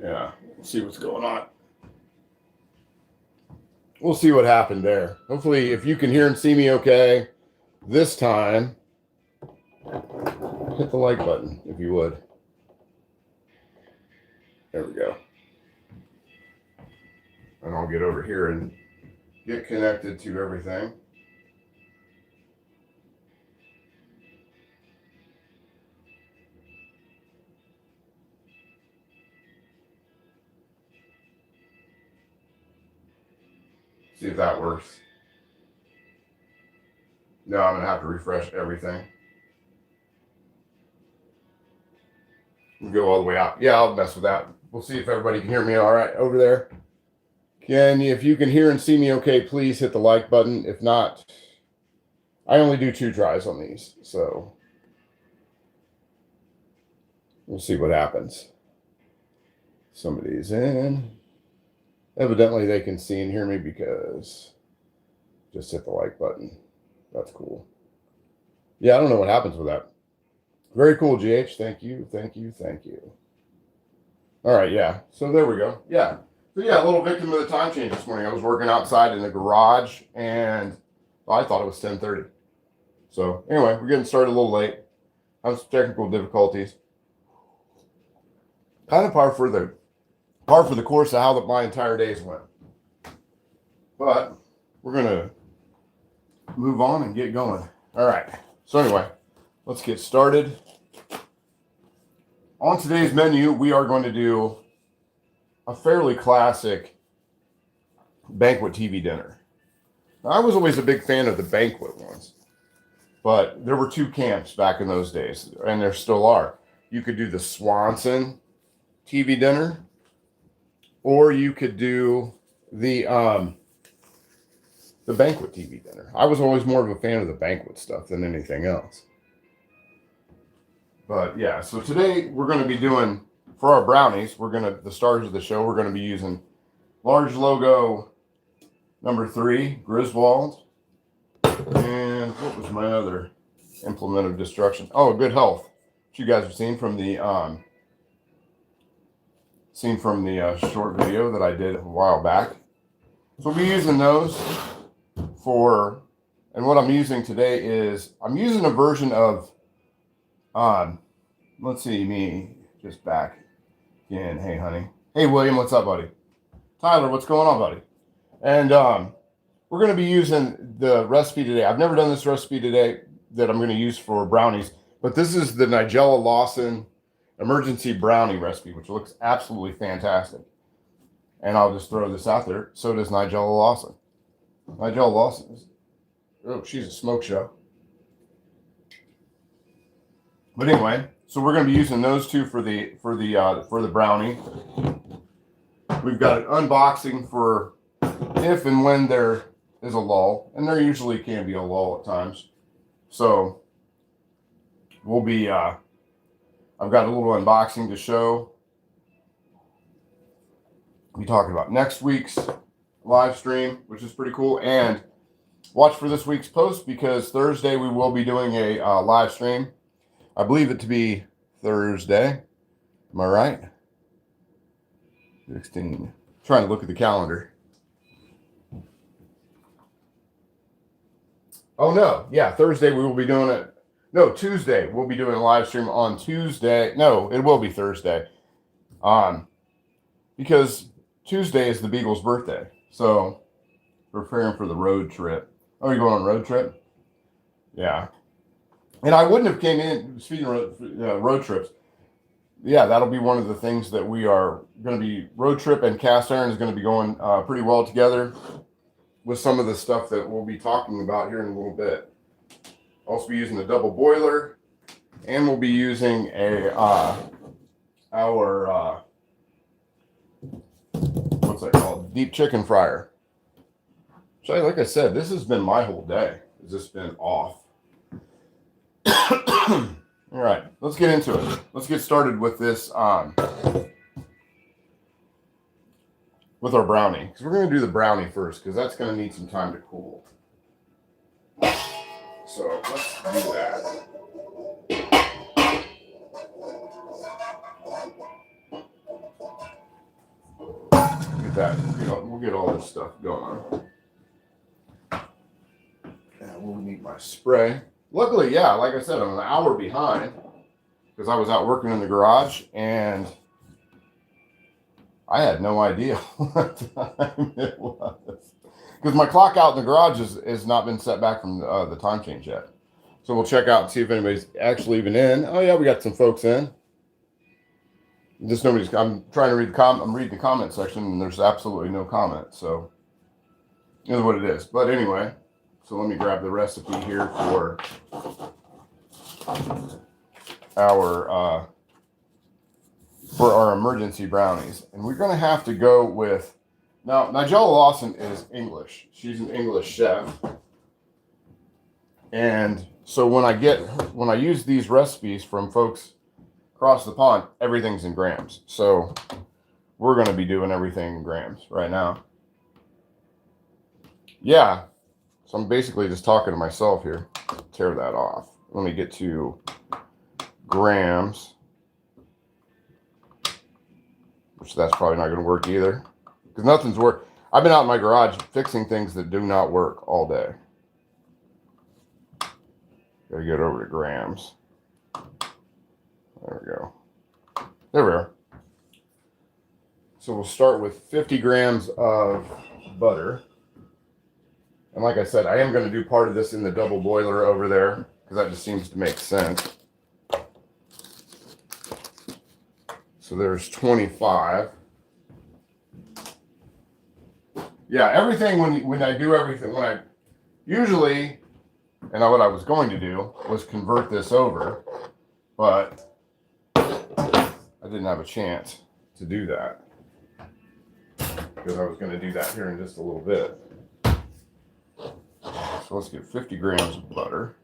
Yeah, we'll see what's going on. We'll see what happened there. Hopefully, if you can hear and see me okay this time, hit the like button if you would. There we go. And I'll get over here and get connected to everything. See if that works. No, I'm gonna have to refresh everything. We'll go all the way out. Yeah, I'll mess with that. We'll see if everybody can hear me all right over there. If you can hear and see me okay, please hit the like button. If not, I only do 2 tries on these, so we'll see what happens. Somebody's in. Evidently, they can see and hear me because just hit the like button. That's cool. Yeah, I don't know what happens with that. Very cool, GH. Thank you, thank you, thank you. All right, yeah. So there we go. Yeah. So yeah, a little victim of the time change this morning. I was working outside in the garage, and I thought it was 10:30. So anyway, we're getting started a little late. Have some technical difficulties. Kind of par for the course of how my entire days went. But we're gonna move on and get going. All right. So anyway, let's get started. On today's menu, we are going to do a fairly classic Banquet TV dinner. Now, I was always a big fan of the banquet ones, but there were 2 camps back in those days, and there still are. You could do the Swanson TV dinner, or you could do the Banquet TV dinner. I was always more of a fan of the banquet stuff than anything else. But yeah, so today we're going to be doing, for our brownies, the stars of the show, we're going to be using large logo number 3, Griswold. And what was my other implement of destruction? Oh, Good Health, which you guys have seen from the short video that I did a while back. So we'll be using those for, and what I'm using today is, I'm using a version of, let's see, me just back in. Hey, honey. Hey, William, what's up, buddy? Tyler, what's going on, buddy? And we're going to be using the recipe today. I've never done this recipe today that I'm going to use for brownies, but this is the Nigella Lawson emergency brownie recipe, which looks absolutely fantastic. And I'll just throw this out there. So does Nigella Lawson. Nigella Lawson she's a smoke show. But anyway, so we're going to be using those 2 for the brownie. We've got an unboxing for if and when there is a lull, and there usually can be a lull at times. So we'll be I've got a little unboxing to show. We'll be talking about next week's live stream, which is pretty cool, and watch for this week's post, because Thursday we will be doing a live stream. I believe it to be Thursday. Am I right? 16. Trying to look at the calendar. Oh no, yeah, Thursday we will be doing it. No, Tuesday we'll be doing a live stream on Tuesday. No, it will be Thursday. Because Tuesday is the Beagle's birthday. So preparing for the road trip. Oh, you're going on a road trip? Yeah. And I wouldn't have came in, speaking of road trips, yeah, that'll be one of the things that we are going to be, road trip and cast iron is going to be going pretty well together with some of the stuff that we'll be talking about here in a little bit. Also be using the double boiler, and we'll be using our what's that called? Deep chicken fryer. So like I said, this has been my whole day. Has just been off. All right, let's get into it. Let's get started with this with our brownie, because we're going to do the brownie first, because that's going to need some time to cool. So let's do that. that. We'll get all this stuff going. And we'll need my spray. Luckily, yeah, like I said, I'm an hour behind because I was out working in the garage and I had no idea what time it was. Because my clock out in the garage has not been set back from the time change yet. So we'll check out and see if anybody's actually even in. Oh yeah, we got some folks in. Just nobody's. I'm trying to read I'm reading the comment section and there's absolutely no comment. So it is what it is. But anyway, so let me grab the recipe here for our emergency brownies, and we're going to have to go with. Now, Nigella Lawson is English. She's an English chef. And so when I use these recipes from folks across the pond, everything's in grams. So we're going to be doing everything in grams right now. Yeah. So I'm basically just talking to myself here. Tear that off. Let me get to grams, which that's probably not going to work either. Because nothing's worked. I've been out in my garage fixing things that do not work all day. Gotta get over to grams. There we go. There we are. So we'll start with 50 grams of butter. And like I said, I am going to do part of this in the double boiler over there because that just seems to make sense. So there's 25. Yeah, everything when I do everything, what I was going to do was convert this over, but I didn't have a chance to do that because I was going to do that here in just a little bit. So let's get 50 grams of butter.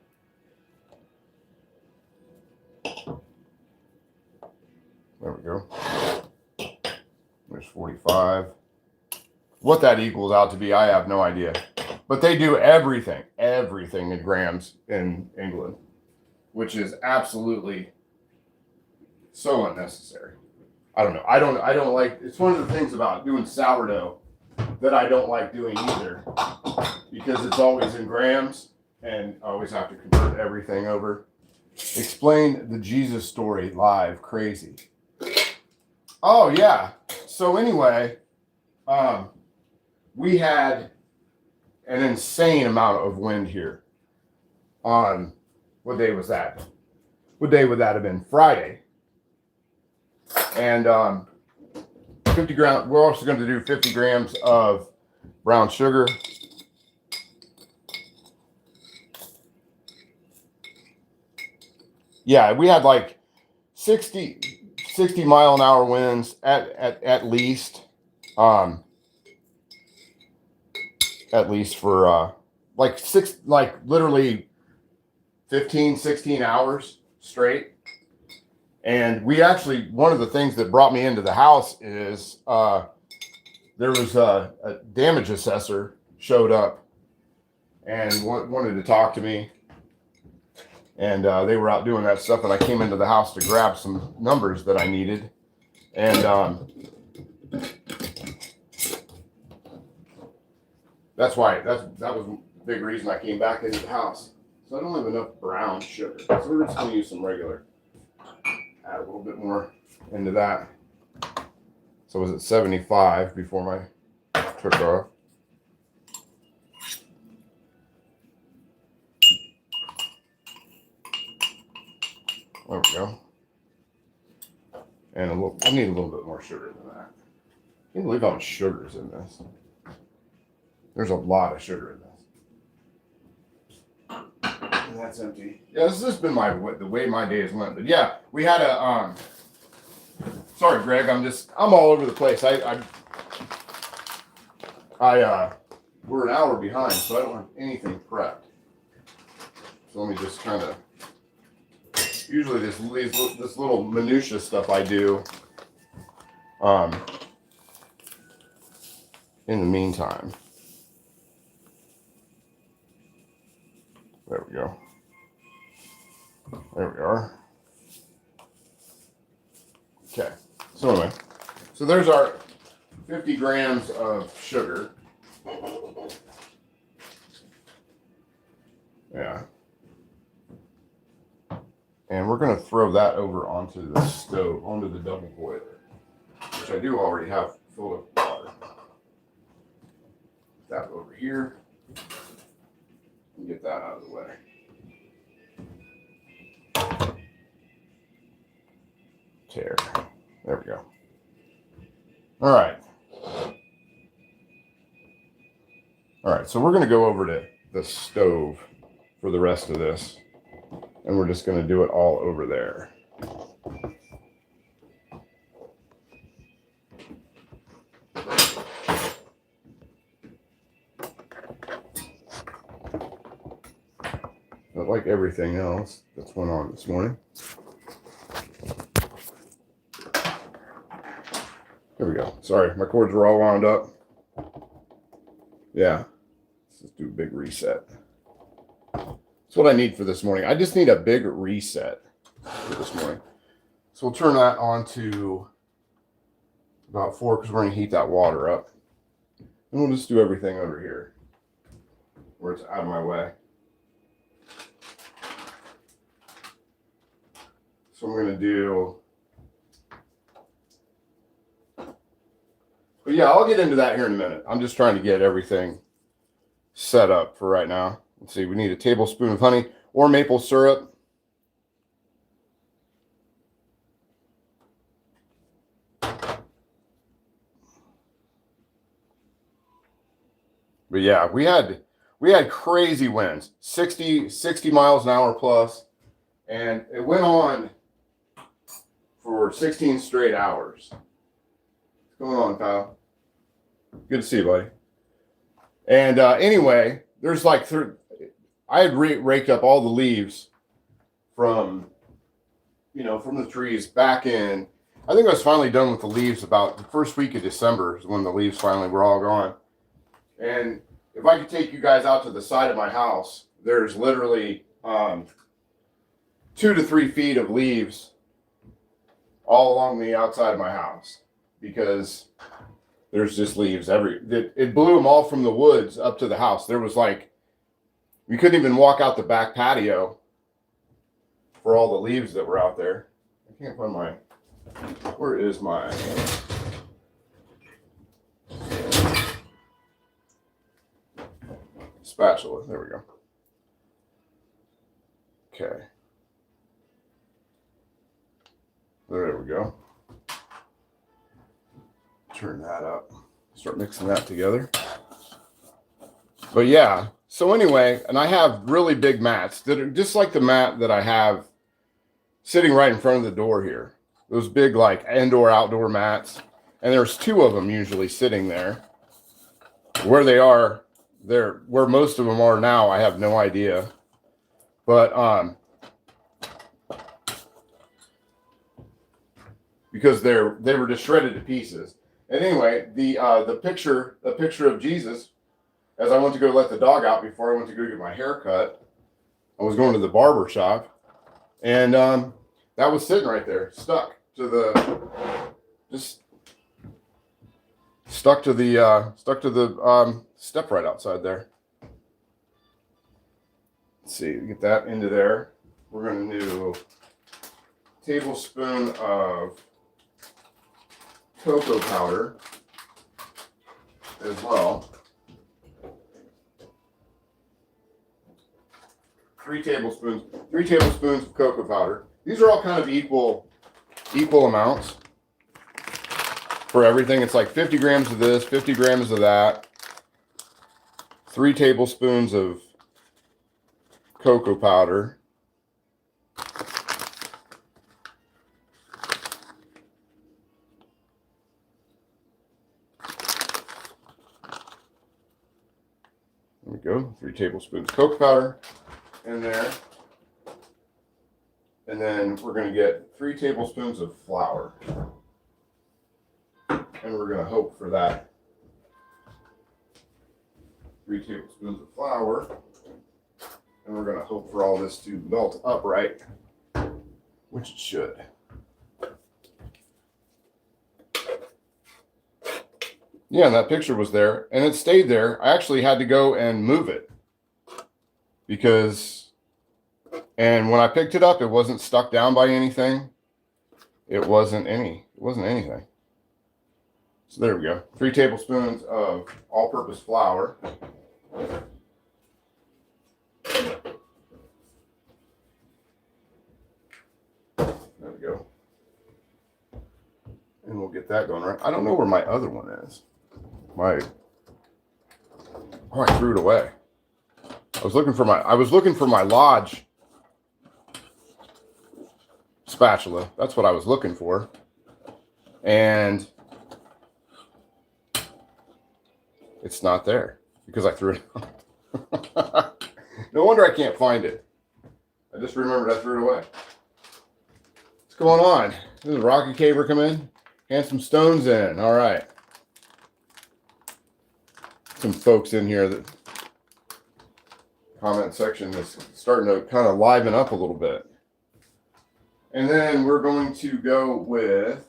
There we go. There's 45. What that equals out to be, I have no idea. But they do everything in grams in England, which is absolutely so unnecessary. I don't know. I don't like, it's one of the things about doing sourdough that I don't like doing either, because it's always in grams and I always have to convert everything over. Explain the Jesus story live. Crazy. Oh yeah. So anyway, we had an insane amount of wind here on, what day was that? What day would that have been? Friday. And 50 grams, we're also going to do 50 grams of brown sugar. Yeah, we had like 60 mile an hour winds at least. At least for literally 15, 16 hours straight. And we actually, one of the things that brought me into the house is there was a damage assessor showed up and wanted to talk to me. And they were out doing that stuff, and I came into the house to grab some numbers that I needed. And that was a big reason I came back into the house. So I don't have enough brown sugar. So we're just going to use some regular. Add a little bit more into that. So I was at 75 before my took off. There we go. And I need a little bit more sugar than that. I can't believe how much sugar is in this. There's a lot of sugar in this. And that's empty. Yeah, this has been the way my days went. But yeah, we had a sorry Greg, I'm all over the place. We're an hour behind, so I don't have anything prepped. So let me just kind of, usually this little minutia stuff I do in the meantime. There we go. There we are. Okay. So anyway, so there's our 50 grams of sugar. Yeah. And we're going to throw that over onto the stove, onto the double boiler, which I do already have full of water. Put that over here and get that out of the way. There we go. All right. All right, so we're going to go over to the stove for the rest of this, and we're just going to do it all over there. But like everything else that's went on this morning. There we go. Sorry, my cords were all wound up. Yeah. Let's just do a big reset. That's what I need for this morning. I just need a big reset for this morning. So we'll turn that on to about 4 because we're going to heat that water up. And we'll just do everything over here where it's out of my way. So I'm going to do... But yeah, I'll get into that here in a minute. I'm just trying to get everything set up for right now. Let's see, we need a tablespoon of honey or maple syrup. But yeah, we had crazy winds, 60 miles an hour plus, and it went on for 16 straight hours. What's going on, Kyle? Good to see you, buddy. And anyway, there's like I had raked up all the leaves from the trees back in. I think I was finally done with the leaves about the first week of December is when the leaves finally were all gone. And if I could take you guys out to the side of my house, there's literally 2 to 3 feet of leaves all along the outside of my house because there's just leaves it blew them all from the woods up to the house. There was like, we couldn't even walk out the back patio for all the leaves that were out there. I can't find where is my spatula? There we go. Okay. There we go. Turn that up. Start mixing that together. But yeah, so anyway, and I have really big mats that are just like the mat that I have sitting right in front of the door here. Those big like indoor outdoor mats. And there's 2 of them usually sitting there. Where they are, where most of them are now, I have no idea. But because they were just shredded to pieces. And anyway, the picture of Jesus, as I went to go let the dog out before I went to go get my hair cut, I was going to the barber shop, and that was sitting right there, stuck to the step right outside there. Let's see, get that into there. We're going to do a tablespoon of cocoa powder as well. 3 tablespoons of cocoa powder. These are all kind of equal amounts for everything. It's like 50 grams of this, 50 grams of that, 3 tablespoons of cocoa powder. There we go, 3 tablespoons of cocoa powder in there. And then we're going to get 3 tablespoons of flour. And we're going to hope for that. 3 tablespoons of flour. And we're going to hope for all this to melt upright, which it should. Yeah, and that picture was there, and it stayed there. I actually had to go and move it because, and when I picked it up, it wasn't stuck down by anything. It wasn't anything. So there we go. 3 tablespoons of all-purpose flour. There we go. And we'll get that going right. I don't know where my other one is. I threw it away. I was looking for my Lodge spatula. That's what I was looking for. And it's not there because I threw it out. No wonder I can't find it. I just remembered I threw it away. What's going on? This is Rocky Caver come in. And some stones in. All right. Some folks in here that comment section is starting to kind of liven up a little bit. And then we're going to go with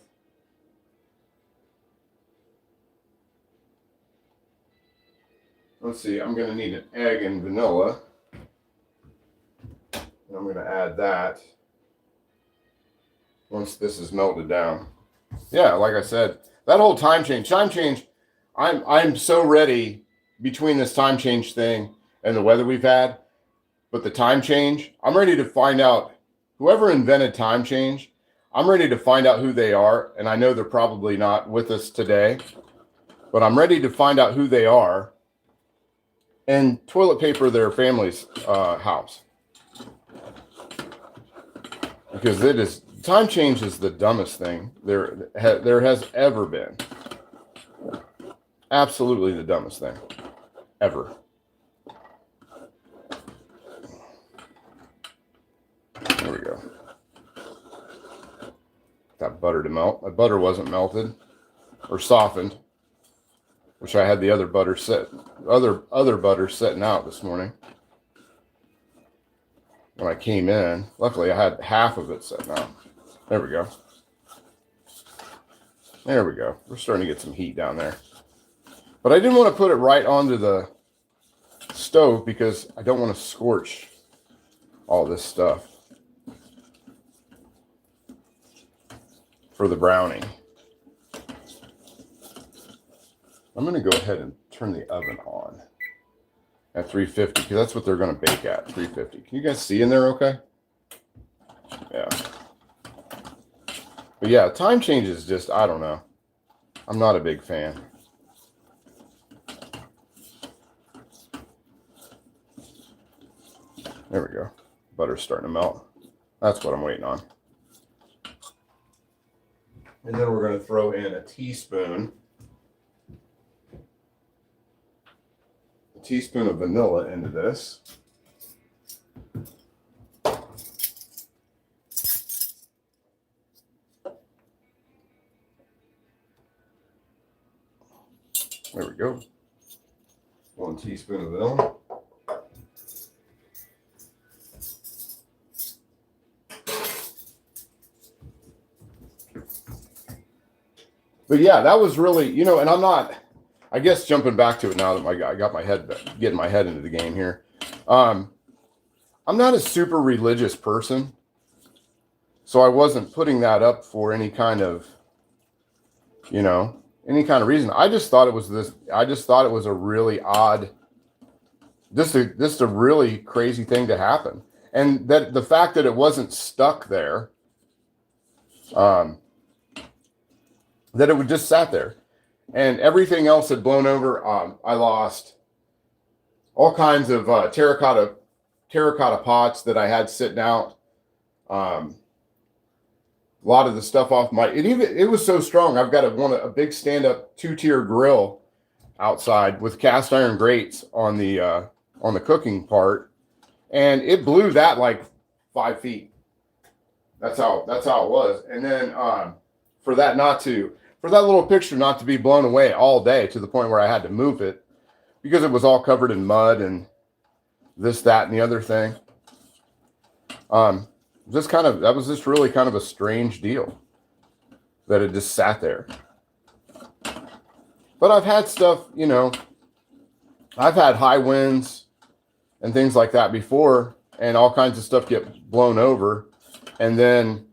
let's see, I'm going to need an egg and vanilla. And I'm going to add that once this is melted down. Yeah, like I said, that whole time change, I'm so ready between this time change thing and the weather we've had. But the time change, I'm ready to find out whoever invented time change. I'm ready to find out who they are. And I know they're probably not with us today, but I'm ready to find out who they are and toilet paper their family's house. Because it is, time change is the dumbest thing there has ever been. Absolutely the dumbest thing ever. There we go. That butter to melt. My butter wasn't melted or softened, which I had the other butter other butter sitting out this morning. When I came in, luckily I had half of it sitting out. There we go. There we go. We're starting to get some heat down there. But I didn't want to put it right onto the stove because I don't want to scorch all this stuff for the brownie. I'm going to go ahead and turn the oven on at 350 because that's what they're going to bake at, 350. Can you guys see in there okay? Yeah. But yeah, time change is just, I don't know. I'm not a big fan. There we go. Butter's starting to melt. That's what I'm waiting on. And then we're going to throw in a teaspoon of vanilla into this. There we go. 1 teaspoon of vanilla. But yeah, that was really, you know, and I'm not, I guess jumping back to it now that I got my head, getting my head into the game here. I'm not a super religious person, so I wasn't putting that up for any kind of, you know, any kind of reason. I just thought it was this, I just thought it was a really odd, just a really crazy thing to happen. And that the fact that it wasn't stuck there, that it would just sat there. And everything else had blown over. I lost all kinds of terracotta pots that I had sitting out. A lot of the stuff off my, it was so strong. I've got a big stand-up 2-tier grill outside with cast iron grates on the cooking part, and it blew that like 5 feet. That's how it was. And then for that little picture not to be blown away all day to the point where I had to move it because it was all covered in mud and this, that, and the other thing. That was just really kind of a strange deal that it just sat there. But I've had stuff, you know, I've had high winds and things like that before, and all kinds of stuff get blown over. And then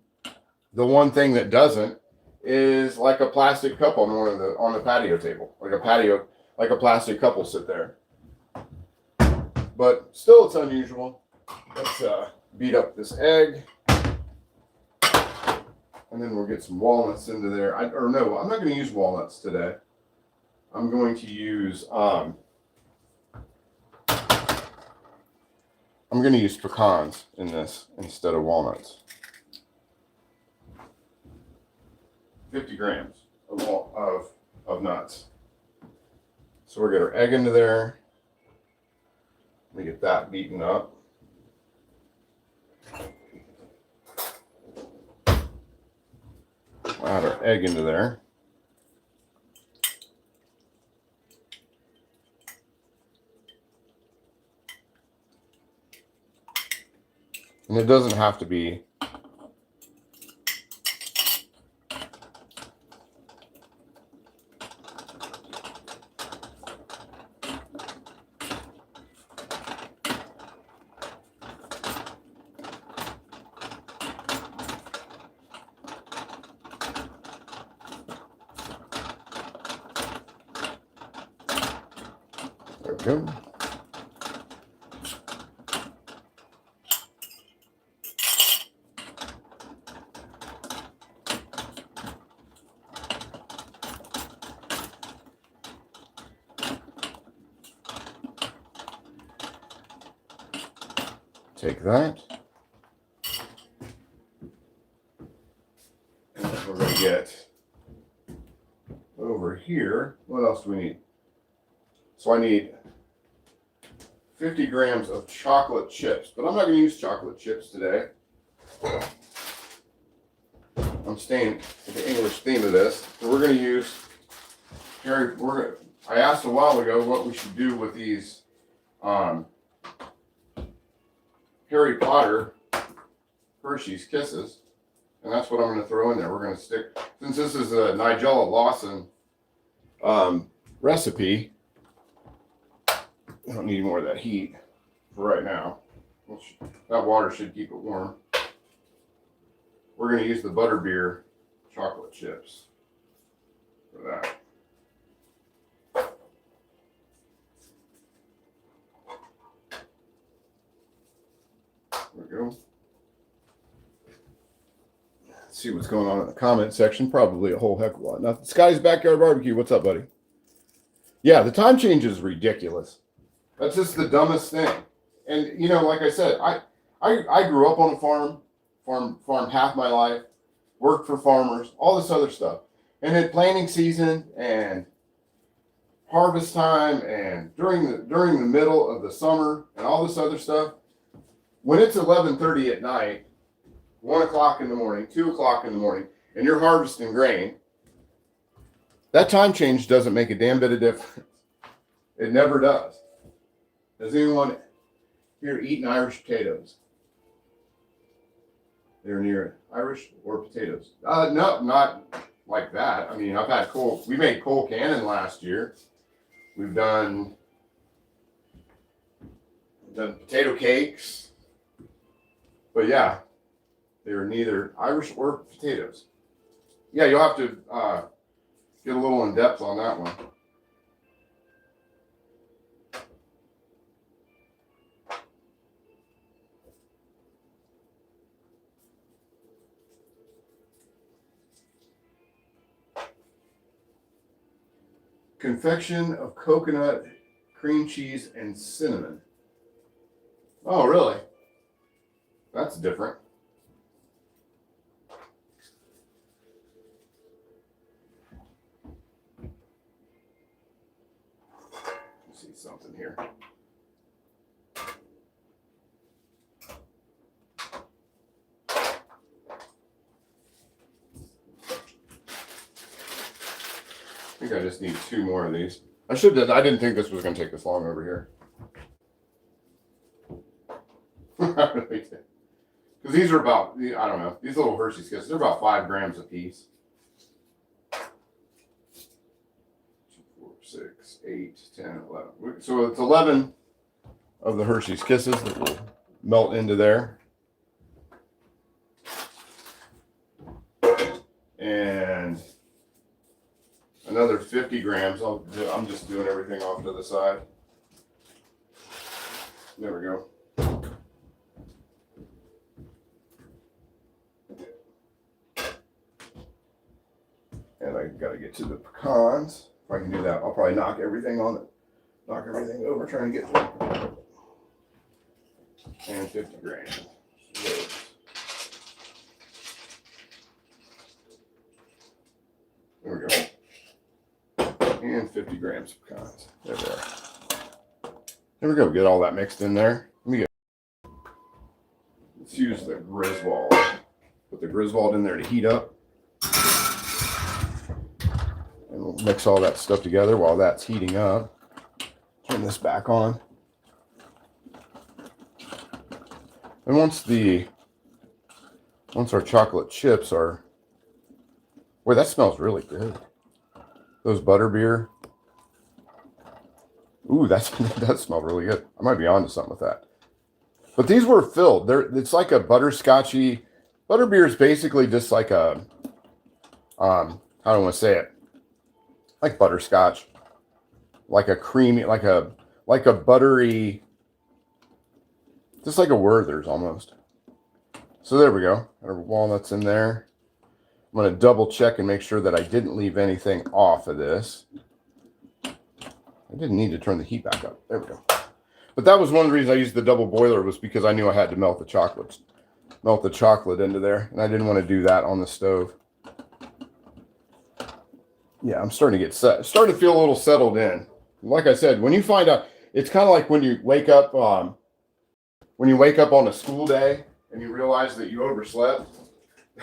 the one thing that doesn't is like a plastic cup on on the patio table, like a plastic cup will sit there. But still, it's unusual. Let's beat up this egg, and then we'll get some walnuts into there. No, I'm not going to use walnuts today. I'm going to use pecans in this instead of walnuts. 50 grams of nuts. So we'll get our egg into there. Let me get that beaten up. Add our egg into there. And it doesn't have to be there we go. Take that. And then we're going to get over here. What else do we need? So I need 50 grams of chocolate chips, but I'm not going to use chocolate chips today. I'm staying with the English theme of this. So we're going to use I asked a while ago what we should do with these Harry Potter Hershey's Kisses, and that's what I'm going to throw in there. We're going to stick, since this is a Nigella Lawson recipe, I don't need more of that heat for right now. That water should keep it warm. We're going to use the Butterbeer chocolate chips for that. There we go. Let's see what's going on in the comment section. Probably a whole heck of a lot. Now, Scotty's Backyard Barbecue. What's up, buddy? Yeah, the time change is ridiculous. That's just the dumbest thing. And you know, like I said, I grew up on a farm half my life, worked for farmers, all this other stuff, and then planting season and harvest time and during the middle of the summer and all this other stuff. When it's 11:30 at night, 1 o'clock in the morning, 2 o'clock in the morning, and you're harvesting grain, that time change doesn't make a damn bit of difference. It never does. Does anyone here eating Irish potatoes? They're near Irish or potatoes? No, not like that. I mean, we made Cole Cannon last year. We've done potato cakes. But yeah, they were neither Irish or potatoes. Yeah, you'll have to get a little in depth on that one. Confection of coconut, cream cheese, and cinnamon. Oh, really? That's different. Let's see something here. I think I just need 2 more of these. I didn't think this was going to take this long over here. Because these are about, I don't know, these little Hershey's Kisses, they're about 5 grams a piece. 2, 4, 6, 8, 10, 11. So it's 11 of the Hershey's Kisses that will melt into there. And another 50 grams. I'm just doing everything off to the side. There we go. And I got to get to the pecans. If I can do that, I'll probably knock everything over trying to get to it. And 50 grams. There we go. And 50 grams of pecans. There they are. There we go. Get all that mixed in there. Let's use the Griswold. Put the Griswold in there to heat up. And we'll mix all that stuff together while that's heating up. Turn this back on. And once our chocolate chips are, boy, that smells really good. Those butterbeer. Ooh, that smells really good. I might be onto something with that. But these were filled. It's like a butterscotchy. Butterbeer is basically just like a, how do I want to say it? Like butterscotch. Like a creamy, like a buttery, just like a Werther's almost. So there we go. Our walnuts in there. I'm going to double check and make sure that I didn't leave anything off of this. I didn't need to turn the heat back up. There we go. But that was one of the reasons I used the double boiler, was because I knew I had to melt the chocolate into there, and I didn't want to do that on the stove. Yeah, I'm starting to get starting to feel a little settled in. Like I said, when you find out, it's kind of like when you wake up on a school day and you realize that you overslept.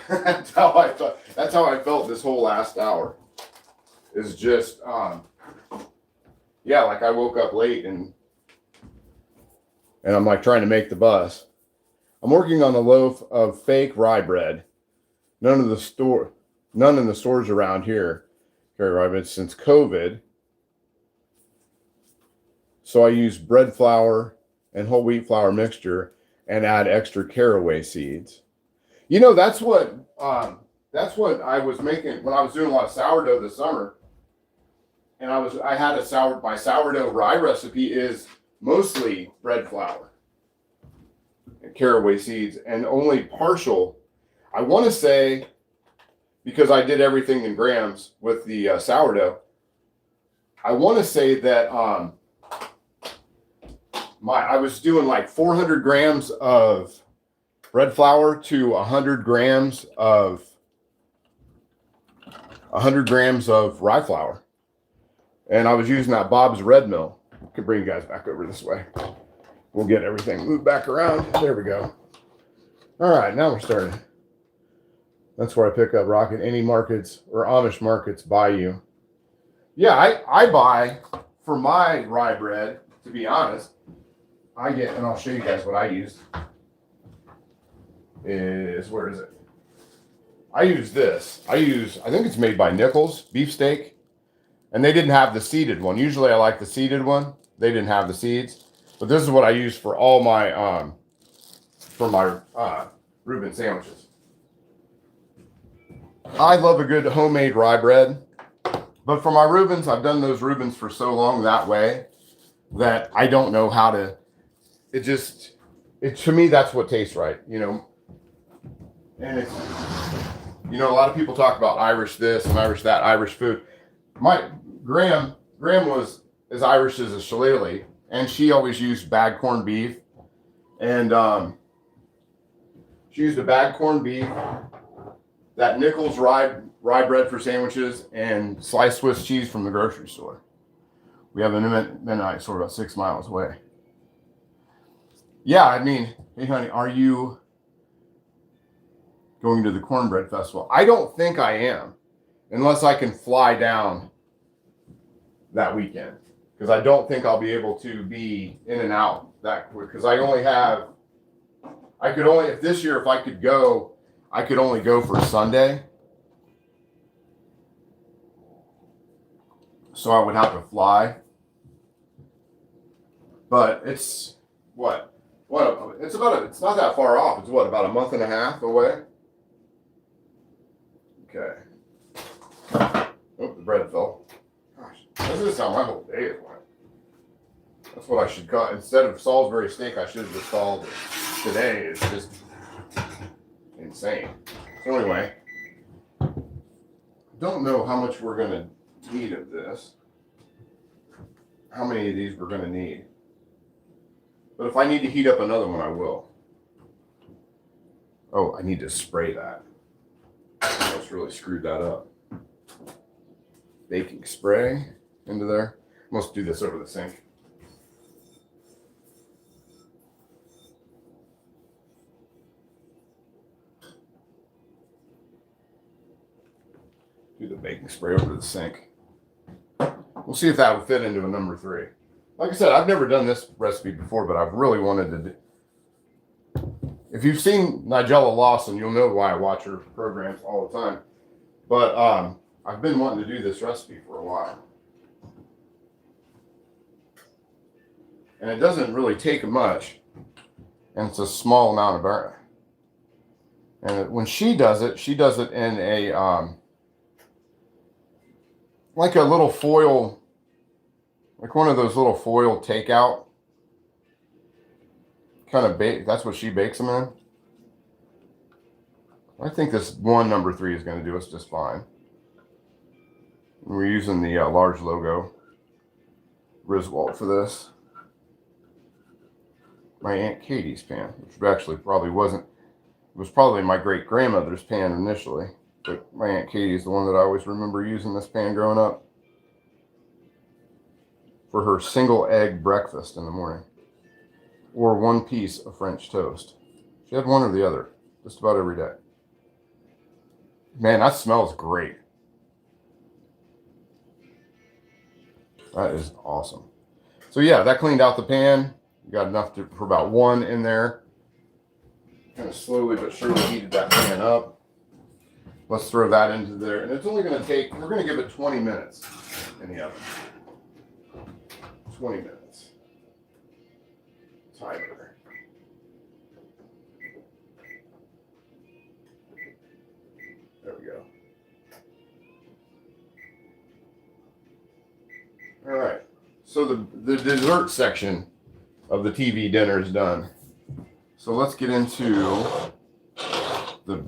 That's how I felt. That's how I felt this whole last hour. Is just yeah, like I woke up late and I'm like trying to make the bus. I'm working on a loaf of fake rye bread. None in the stores around here carry rye bread since COVID. So I use bread flour and whole wheat flour mixture and add extra caraway seeds. You know, that's what I was making when I was doing a lot of sourdough this summer. And I had my sourdough rye recipe is mostly bread flour and caraway seeds, and only partial. I want to say, because I did everything in grams with the sourdough, I want to say that I was doing like 400 grams of bread flour to 100 grams of rye flour. And I was using that Bob's Red Mill. I could bring you guys back over this way. We'll get everything moved back around. There we go. All right, now we're starting. That's where I pick up Rocket. Any markets or Amish markets buy you. Yeah, I buy for my rye bread, to be honest. I get, and I'll show you guys what I use. Where is it? I use this. I think it's made by Nichols beefsteak. And they didn't have the seeded one. Usually I like the seeded one. They didn't have the seeds. But this is what I use for all my Reuben sandwiches. I love a good homemade rye bread. But for my Reubens, I've done those Reubens for so long that way that I don't know how to, to me, that's what tastes right, you know. And it's, you know, a lot of people talk about Irish this and Irish that, Irish food. My Graham was as Irish as a shillelagh, and she always used bagged corned beef. And she used a bagged corned beef, that Nichols rye bread for sandwiches, and sliced Swiss cheese from the grocery store. We have a Mennonite store about 6 miles away. Yeah, I mean, hey honey, are you going to the Cornbread Festival? I don't think I am, unless I can fly down that weekend, because I don't think I'll be able to be in and out that quick, because if this year, if I could go, I could only go for Sunday. so I would have to fly. But it's what? It's not that far off. It's what, about a month and a half away? Okay. Oh, the bread fell. Gosh, this is how my whole day is went. That's what I should call, instead of Salisbury steak, I should have just called it today. It's just insane. So anyway, don't know how much we're gonna need of this. How many of these we're gonna need. But if I need to heat up another one, I will. Oh, I need to spray that. I almost really screwed that up. Baking spray into there. Let's do this over the sink. Do the baking spray over the sink. We'll see if that would fit into a number 3. Like I said, I've never done this recipe before, but I've really wanted to do. If you've seen Nigella Lawson, you'll know why I watch her programs all the time. But I've been wanting to do this recipe for a while. And it doesn't really take much. And it's a small amount of burn. And when she does it in a, like a little foil, like one of those little foil takeout kind of bake. That's what she bakes them in. I think this one number 3 is going to do us just fine. We're using the large logo Griswold for this. My Aunt Katie's pan, which actually probably wasn't. It was probably my great grandmother's pan initially, but my Aunt Katie is the one that I always remember using this pan growing up for her single egg breakfast in the morning, or 1 piece of French toast. She had one or the other just about every day. Man, that smells great. That is awesome. So yeah, that cleaned out the pan. You got enough for about 1 in there. Kind of slowly but surely heated that pan up. Let's throw that into there. And it's only going to take, we're going to give it 20 minutes in the oven. 20 minutes. Timer. There we go. All right. So the dessert section of the TV dinner is done. So let's get into the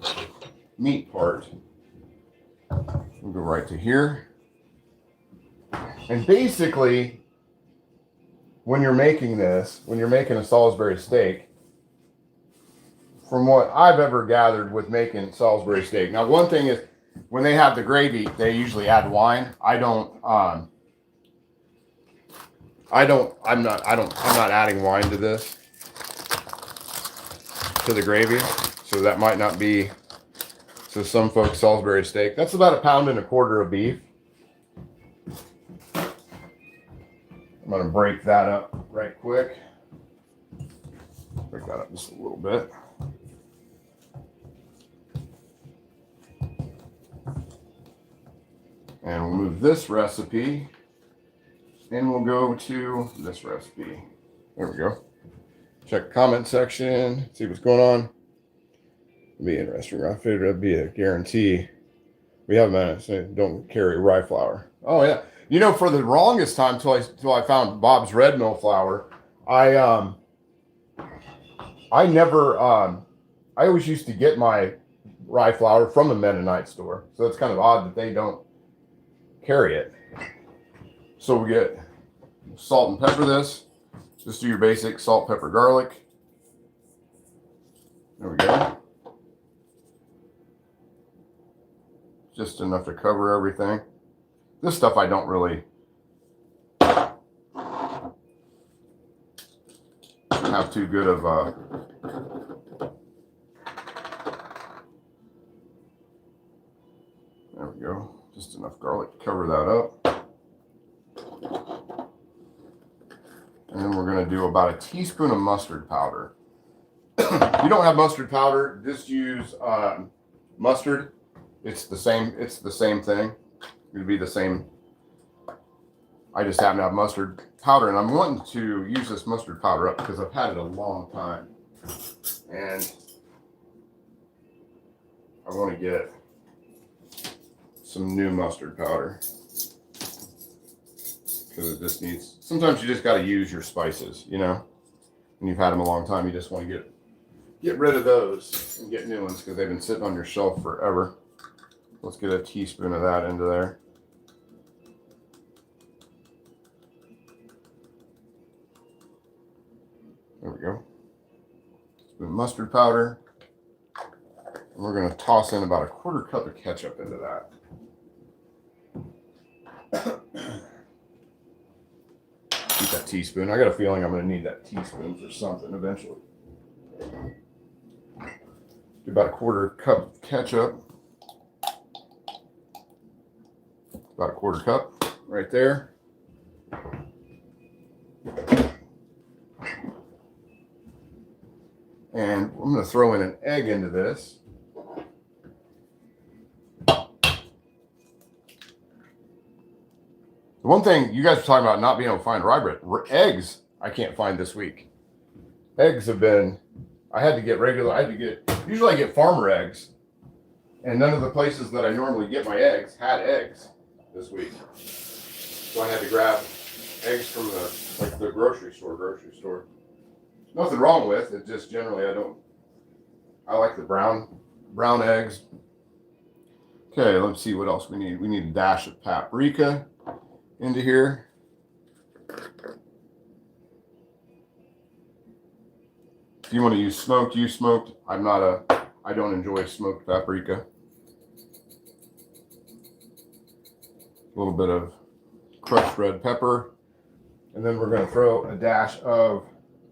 meat part. We'll go right to here. And basically, when you're making this, when you're making a Salisbury steak, from what I've ever gathered with making Salisbury steak. Now, one thing is when they have the gravy, they usually add wine. I'm not adding wine to this, to the gravy. So that might not be, so some folks, Salisbury steak, that's about 1.25 pounds of beef. I'm going to break that up right quick. Break that up just a little bit. And we'll move this recipe and we'll go to this recipe. There we go. Check the comment section, see what's going on. It'll be interesting. I figured it'd be a guarantee. We have a so don't carry rye flour. Oh yeah. You know, for the longest time till I found Bob's Red Mill flour, I always used to get my rye flour from the Mennonite store. So it's kind of odd that they don't carry it. So we get salt and pepper this. Just do your basic salt, pepper, garlic. There we go. Just enough to cover everything. This stuff I don't really have too good of there we go. Just enough garlic to cover that up. And then we're going to do about a teaspoon of mustard powder. If you don't have mustard powder, just use mustard. It's the same thing. It'll be the same I just happen to have mustard powder, and I'm wanting to use this mustard powder up because I've had it a long time. And I want to get some new mustard powder. Because it just needs, sometimes you just got to use your spices, you know? When you've had them a long time, you just want to get rid of those and get new ones because they've been sitting on your shelf forever. Let's get a teaspoon of that into there. There we go. Some mustard powder. And we're going to toss in about a 1/4 cup of ketchup into that. Keep that teaspoon. I got a feeling I'm going to need that teaspoon for something eventually. Do about a 1/4 cup of ketchup. About a 1/4 cup right there. And I'm going to throw in an egg into this. The one thing you guys are talking about not being able to find rye bread. Eggs, I can't find this week. Eggs have been, usually I get farmer eggs. And none of the places that I normally get my eggs had eggs this week. So I had to grab eggs from the grocery store. Nothing wrong with it, just generally I like the brown eggs. Okay, let's see what else we need. We need a dash of paprika into here. If you want to use smoked, use smoked. I don't enjoy smoked paprika. A little bit of crushed red pepper. And then we're going to throw a dash of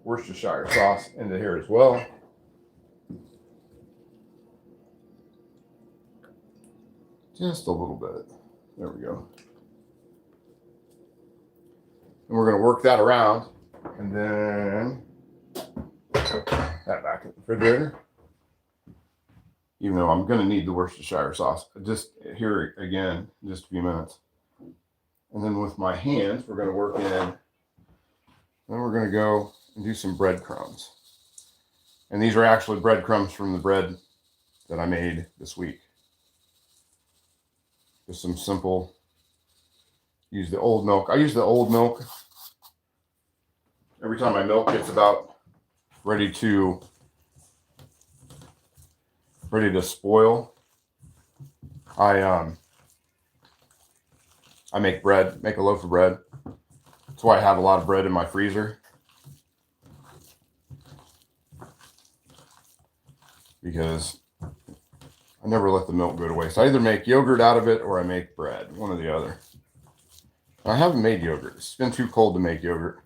Worcestershire sauce into here as well. Just a little bit. There we go. And we're going to work that around and then put that back in the refrigerator. Even though I'm going to need the Worcestershire sauce. Just here again, in just a few minutes. And then with my hands, we're going to work in. Then we're going to go and do some breadcrumbs. And these are actually breadcrumbs from the bread that I made this week. Just some simple, use the old milk. I use the old milk. Every time my milk gets about ready to spoil, I make a loaf of bread. That's why I have a lot of bread in my freezer. Because I never let the milk go to waste. I either make yogurt out of it or I make bread, one or the other. I haven't made yogurt. It's been too cold to make yogurt.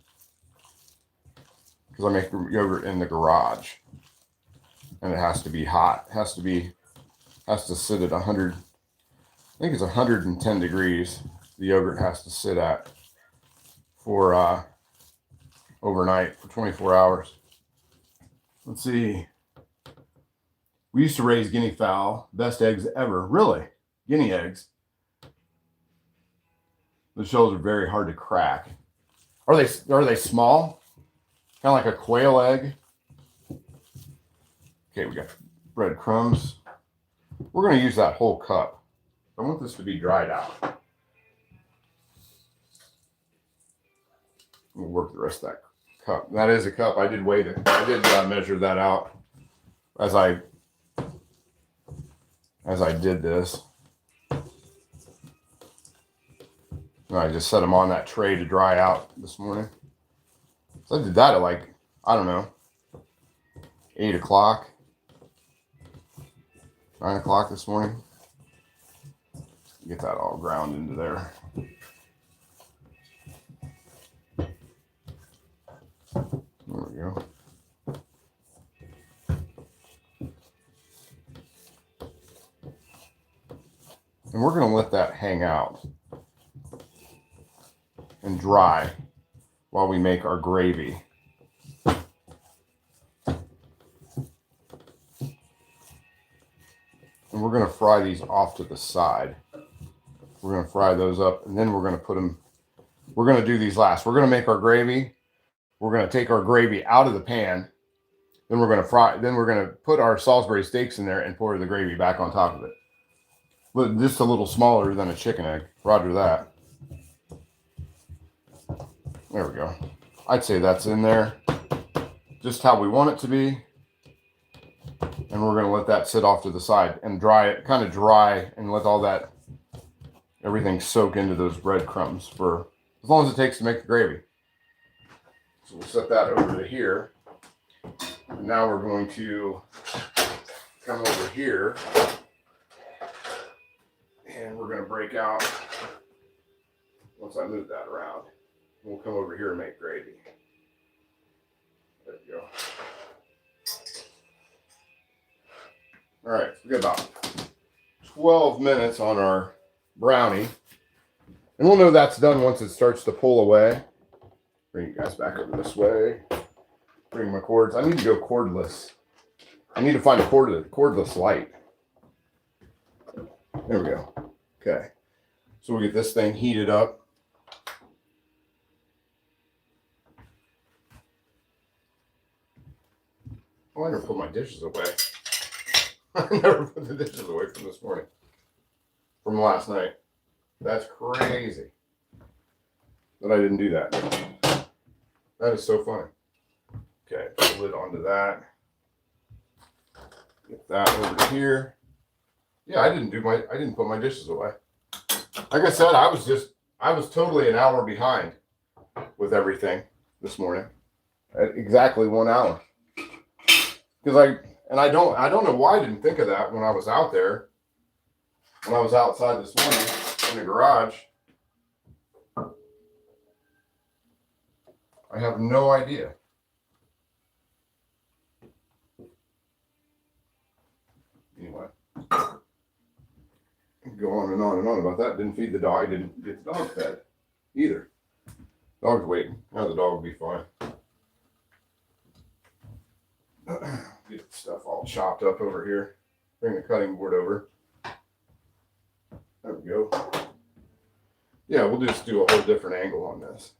Because I make yogurt in the garage. And it has to be hot. It has to sit at 100, I think it's 110 degrees. The yogurt has to sit at for overnight for 24 hours. Let's see. We used to raise guinea fowl. Best eggs ever. Really? Guinea eggs. The shells are very hard to crack. Are they small? Kind of like a quail egg. Okay, we got breadcrumbs. We're going to use that whole cup. I want this to be dried out. We'll work the rest of that cup. That is a cup. I did weigh it. I did measure that out as I did this. And I just set them on that tray to dry out this morning. So I did that at like, I don't know, 8 o'clock, 9 o'clock this morning. Get that all ground into there. There we go. And we're going to let that hang out and dry while we make our gravy. And we're going to fry these off to the side. We're going to fry those up, and then we're going to put them we're going to do these last. We're going to make our gravy. We're going to take our gravy out of the pan. Then we're going to fry. Then we're going to put our Salisbury steaks in there and pour the gravy back on top of it. But just a little smaller than a chicken egg. Roger that. There we go. I'd say that's in there. Just how we want it to be. And we're going to let that sit off to the side and dry it, kind of dry, and let all that, everything soak into those breadcrumbs for as long as it takes to make the gravy. So we'll set that over to here. And now we're going to come over here and we're going to break out, once I move that around, we'll come over here and make gravy. There we go. All right, we got about 12 minutes on our brownie. And we'll know that's done once it starts to pull away. Bring you guys back over this way. Bring my cords. I need to go cordless. I need to find a cordless light. There we go. Okay. So we'll get this thing heated up. Oh, I never put my dishes away. I never put the dishes away from this morning. From last night. That's crazy that I didn't do that. That is so funny. Okay, put the lid onto that. Get that over here. Yeah, I didn't put my dishes away. Like I said, I was totally an hour behind with everything this morning. At exactly 1 hour. Because I don't know why I didn't think of that when I was out there. When I was outside this morning in the garage. I have no idea. Anyway. Go on and on and on about that. Didn't feed the dog. Didn't get the dog fed either. Dog's waiting. Now the dog will be fine. Get the stuff all chopped up over here. Bring the cutting board over. There we go. Yeah, we'll just do a whole different angle on this.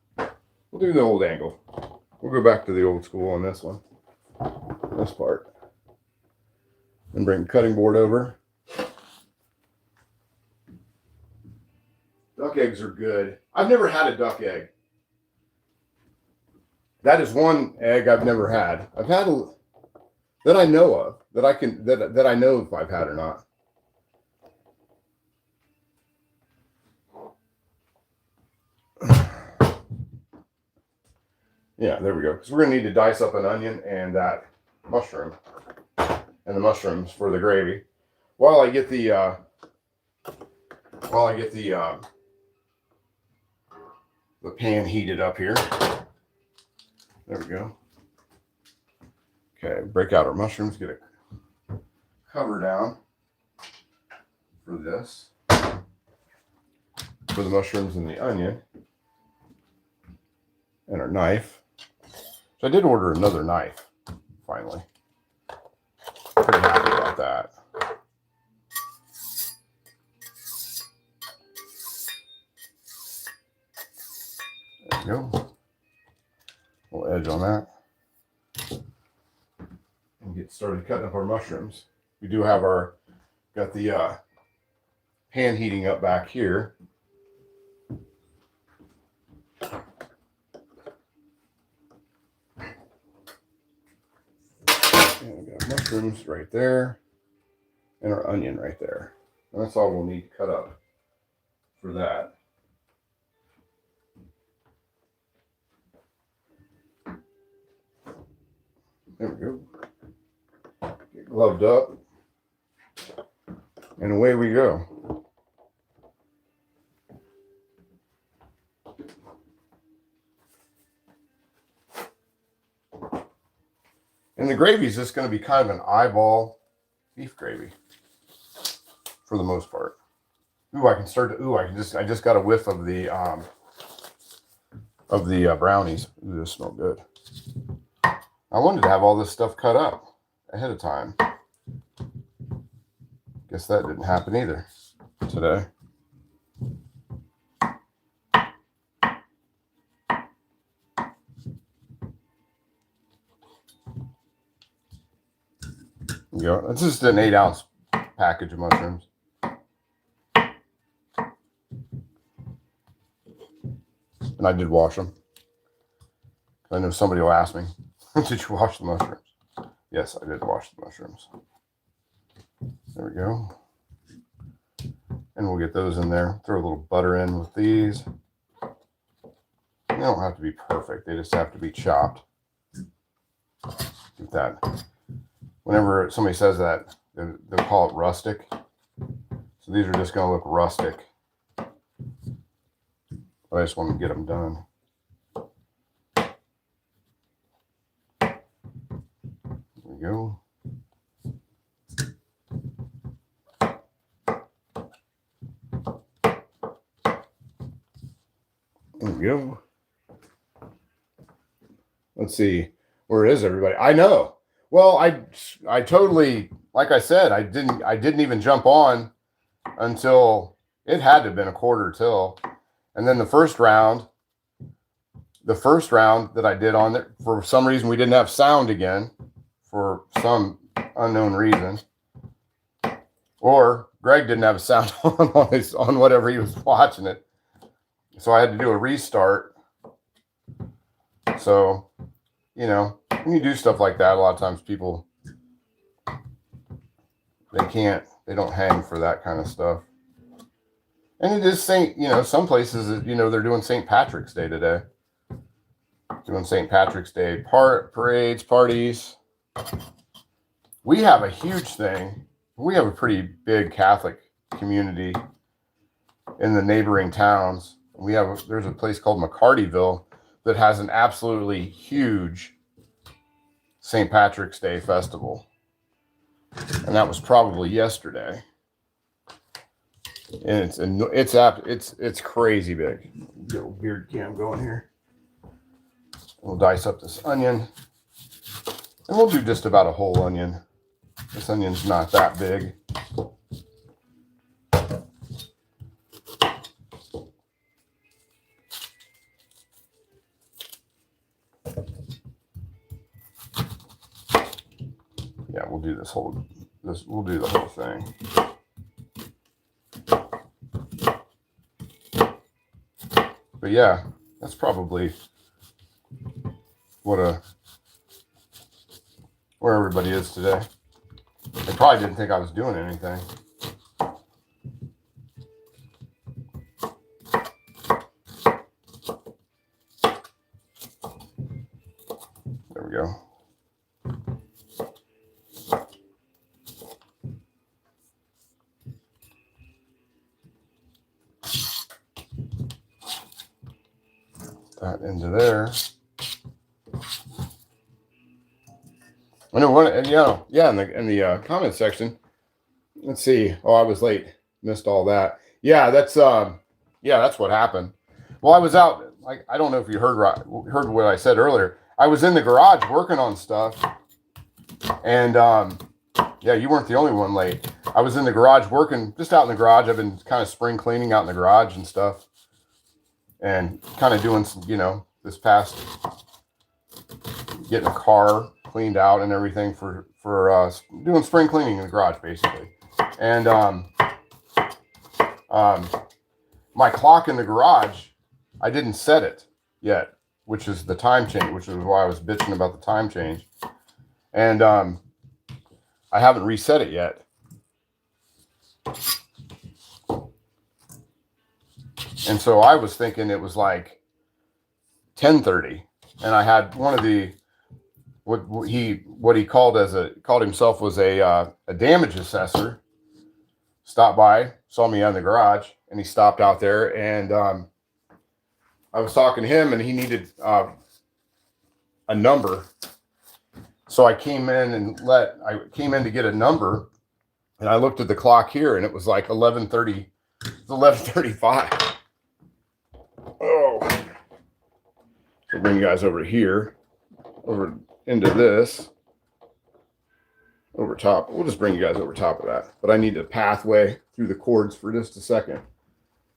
We'll do the old angle. We'll go back to the old school on this one. This part. And bring the cutting board over. Duck eggs are good. I've never had a duck egg. That is one egg I've never had. I've had that I know of, that I know if I've had or not. Yeah, there we go. Because we're going to need to dice up an onion and that mushroom. And the mushrooms for the gravy. While I get the pan heated up here. There we go. Okay, break out our mushrooms. Get a cover down for this. For the mushrooms and the onion. And our knife. So I did order another knife, finally. Pretty happy about that. There we go. A little edge on that. And get started cutting up our mushrooms. We do have got the pan heating up back here. And we got mushrooms right there. And our onion right there. And that's all we'll need to cut up for that. There we go. Get gloved up. And away we go. And the gravy is just going to be kind of an eyeball beef gravy for the most part. Ooh, I just got a whiff of the brownies. Ooh, this smells good. I wanted to have all this stuff cut up ahead of time. Guess that didn't happen either today. you go. It's just an 8-ounce package of mushrooms. And I did wash them. I know somebody will ask me, did you wash the mushrooms? Yes, I did wash the mushrooms. There we go. And we'll get those in there. Throw a little butter in with these. They don't have to be perfect. They just have to be chopped. Get that. Whenever somebody says that, they'll call it rustic. So these are just going to look rustic. I just want to get them done. There we go. There we go. Let's see. Where is everybody? I know. Well, I totally, like I said, I didn't even jump on until it had to have been a quarter till. And then the first round that I did on there, for some reason we didn't have sound again, for some unknown reason. Or Greg didn't have a sound on whatever he was watching it. So I had to do a restart. So, you know, when you do stuff like that, a lot of times people, they don't hang for that kind of stuff. And it is some places, they're doing St. Patrick's Day today. Doing St. Patrick's Day parades, parties. We have a huge thing. We have a pretty big Catholic community in the neighboring towns. There's a place called McCartyville that has an absolutely huge St. Patrick's Day festival. And that was probably yesterday. And it's crazy big. Get a beard cam going here. We'll dice up this onion. And we'll do just about a whole onion. This onion's not that big. Yeah, we'll do we'll do the whole thing. But yeah, that's probably where everybody is today. They probably didn't think I was doing anything. There we go. That into there. I know in the comment section. Let's see. Oh, I was late. Missed all that. Yeah, that's what happened. Well, I was out. I don't know if you heard what I said earlier. I was in the garage working on stuff, and yeah, you weren't the only one late. I was in the garage working, just out in the garage. I've been kind of spring cleaning out in the garage and stuff, and kind of doing some, this past, getting a car cleaned out and everything for doing spring cleaning in the garage, basically. And my clock in the garage, I didn't set it yet, which is the time change, which is why I was bitching about the time change. And I haven't reset it yet. And so I was thinking it was like 10:30, and I had one of the what he called himself was a damage assessor. Stopped by, saw me in the garage, and he stopped out there, and I was talking to him, and he needed a number. So I came in to get a number, and I looked at the clock here, and it was like 11:30. It's 11:35. Oh, so bring you guys over here, over into this, over top. We'll just bring you guys over top of that. But I need a pathway through the cords for just a second,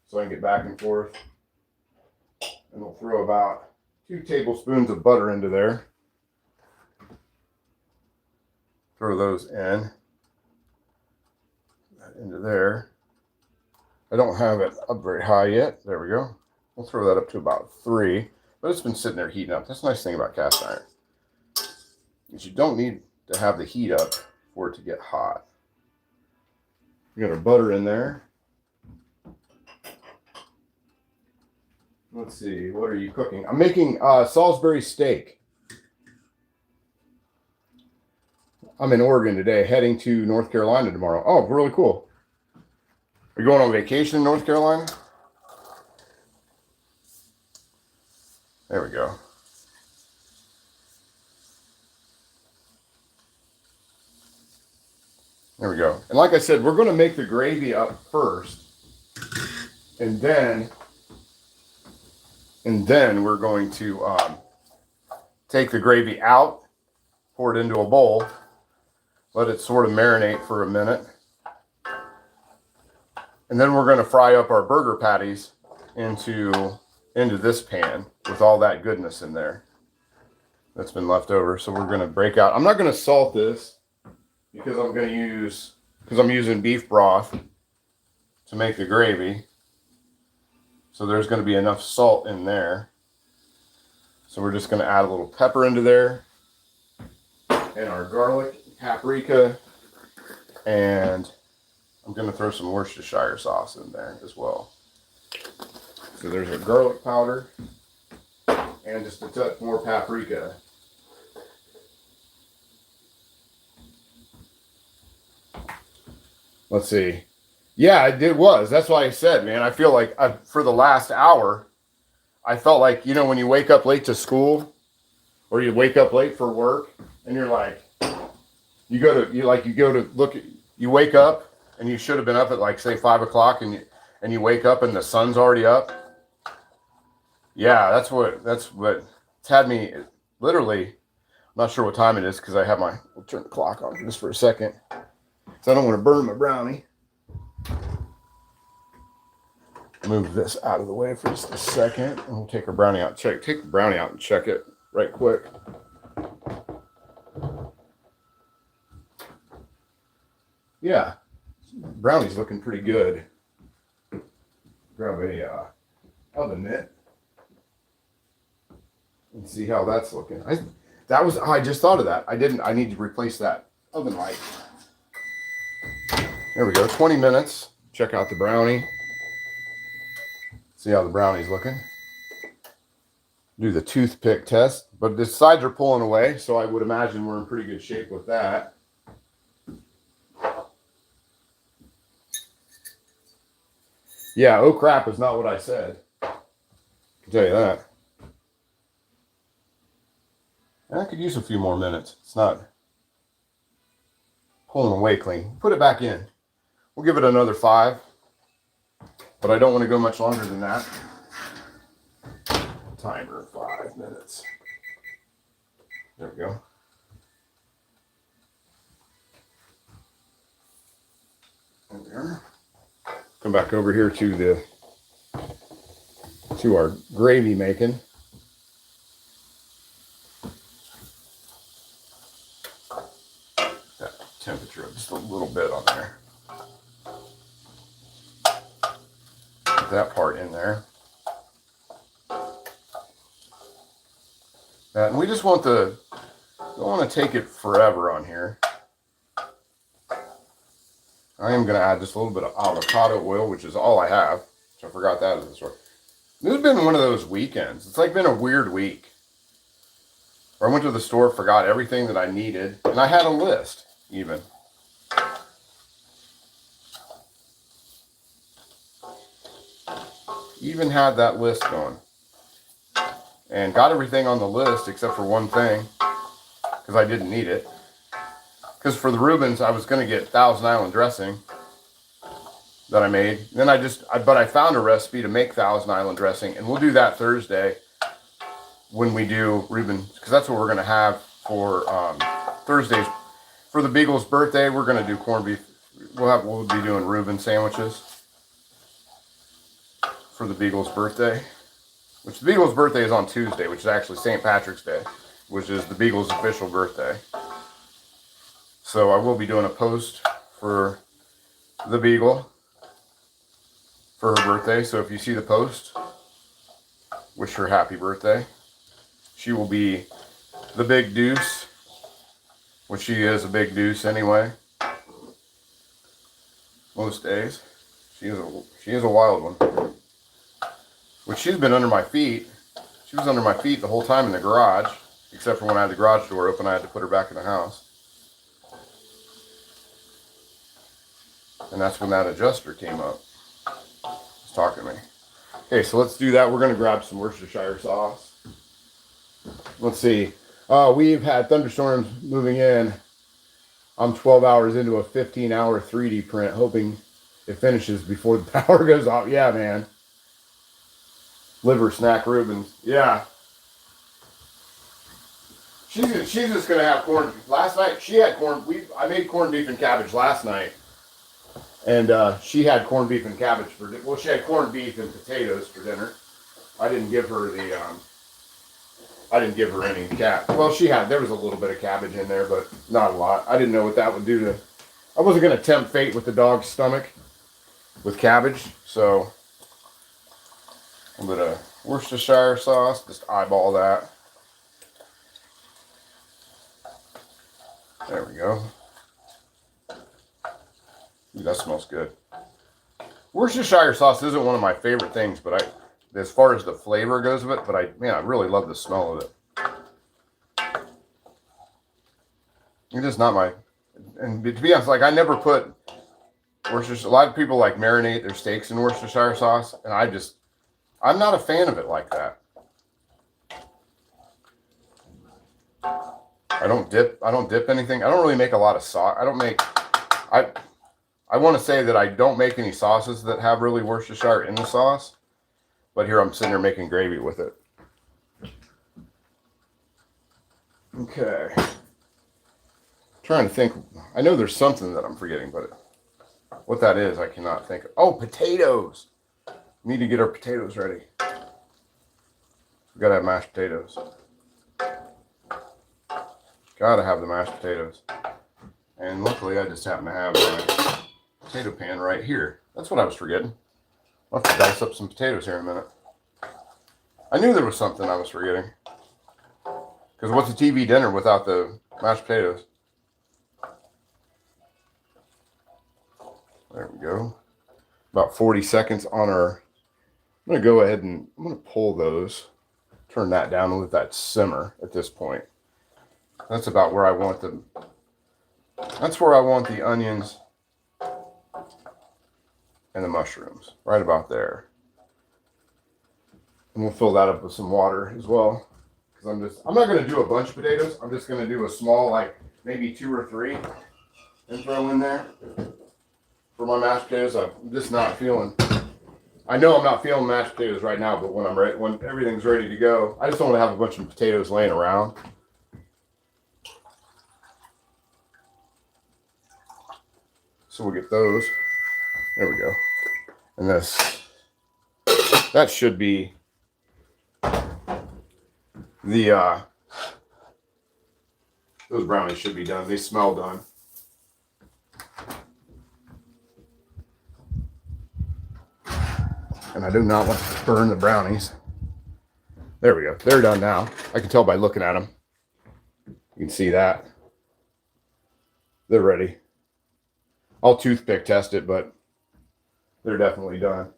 so I can get back and forth. And we'll throw about 2 tablespoons of butter into there. throw those into there. I don't have it up very high yet. There we go. We'll throw that up to about 3, but it's been sitting there heating up. That's the nice thing about cast iron, is you don't need to have the heat up for it to get hot. We got our butter in there. Let's see, what are you cooking? I'm making Salisbury steak. I'm in Oregon today, heading to North Carolina tomorrow. Oh, really cool. Are you going on vacation in North Carolina? There we go. There we go. And like I said, we're going to make the gravy up first. And then we're going to take the gravy out, pour it into a bowl, let it sort of marinate for a minute. And then we're going to fry up our burger patties into this pan with all that goodness in there that's been left over. So we're going to break out. I'm not going to salt this because I'm using beef broth to make the gravy. So there's going to be enough salt in there. So we're just going to add a little pepper into there, and our garlic, paprika, and I'm going to throw some Worcestershire sauce in there as well. So there's our garlic powder and just a touch more paprika. Let's see. Yeah, it was. That's why I said, man, I feel like for the last hour, I felt like, you know, when you wake up late to school or you wake up late for work and you're like, you wake up and you should have been up at like, say, 5 o'clock and you wake up and the sun's already up. Yeah, that's what it's had me literally. I'm not sure what time it is because we'll turn the clock on just for a second. So I don't want to burn my brownie. Move this out of the way for just a second, and we'll take our brownie out. Take the brownie out and check it right quick. Yeah, brownie's looking pretty good. Grab a oven mitt and see how that's looking. I just thought of that. I need to replace that oven light. There we go, 20 minutes. Check out the brownie. See how the brownie's looking. Do the toothpick test, but the sides are pulling away, so I would imagine we're in pretty good shape with that. Yeah, oh crap is not what I said. I can tell you that. And I could use a few more minutes. It's not pulling away clean. Put it back in. We'll give it another 5, but I don't want to go much longer than that. Timer, 5 minutes. There we go. There. Come back over here to our gravy making. That temperature just a little bit on there. Put that part in there. And we just don't want to take it forever on here. I am going to add just a little bit of avocado oil, which is all I have. Which I forgot that at the store. This has been one of those weekends. It's like been a weird week. Where I went to the store, forgot everything that I needed, and I had a list even. Even had that list going. And got everything on the list except for one thing, because I didn't need it. Because for the Reubens, I was going to get Thousand Island dressing that I made. Then but I found a recipe to make Thousand Island dressing, and we'll do that Thursday when we do Reuben, because that's what we're going to have for Thursdays. For the Beagle's birthday, we're going to do corned beef. We'll be doing Reuben sandwiches for the Beagle's birthday. Which the Beagle's birthday is on Tuesday, which is actually St. Patrick's Day, which is the Beagle's official birthday. So I will be doing a post for the Beagle for her birthday. So if you see the post, wish her happy birthday. She will be the big deuce, which she is a big deuce anyway. Most days. She is a wild one. Which she's been under my feet. She was under my feet the whole time in the garage, except for when I had the garage door open, I had to put her back in the house. And that's when that adjuster came up. He's talking to me. Okay, so let's do that. We're going to grab some Worcestershire sauce. Let's see. We've had thunderstorms moving in. I'm 12 hours into a 15-hour 3D print, hoping it finishes before the power goes off. Yeah, man. Liver snack Rubens. Yeah. She's just going to have corn. Last night, she had corn. I made corned beef and cabbage last night. And she had corned beef and cabbage for dinner. Well, she had corned beef and potatoes for dinner. I didn't give her the, I didn't give her any cabbage. Well, there was a little bit of cabbage in there, but not a lot. I didn't know what that would do to, I wasn't going to tempt fate with the dog's stomach with cabbage. So, a little bit of Worcestershire sauce, just eyeball that. There we go. Ooh, that smells good. Worcestershire sauce isn't one of my favorite things, but as far as the flavor goes of it, but I really love the smell of it. It's just not my, and to be honest, like I never put Worcestershire, a lot of people like marinate their steaks in Worcestershire sauce, and I'm not a fan of it like that. I don't dip anything. I don't really make a lot of sauce. I want to say that I don't make any sauces that have really Worcestershire in the sauce, but here I'm sitting here making gravy with it. Okay. Trying to think. I know there's something that I'm forgetting, but what that is, I cannot think of. Oh, potatoes. We need to get our potatoes ready. We gotta have mashed potatoes. Gotta have the mashed potatoes. And luckily, I just happen to have my potato pan right here. That's what I was forgetting. I'll have to dice up some potatoes here in a minute. I knew there was something I was forgetting. Because what's a TV dinner without the mashed potatoes? There we go. About 40 seconds on our... I'm going to go ahead and I'm going to pull those. Turn that down and let that simmer at this point. That's about where I want them. That's where I want the onions and the mushrooms, right about there. And we'll fill that up with some water as well. Because I'm not going to do a bunch of potatoes. I'm just going to do a small, like maybe 2 or 3 and throw in there for my mashed potatoes. I'm just not feeling, I know I'm not feeling mashed potatoes right now, but when everything's ready to go, I just don't want to have a bunch of potatoes laying around. So we'll get those. There we go. And that should be those brownies should be done. They smell done. And I do not want to burn the brownies. There we go. They're done now. I can tell by looking at them. You can see that. They're ready. I'll toothpick test it, but they're definitely done.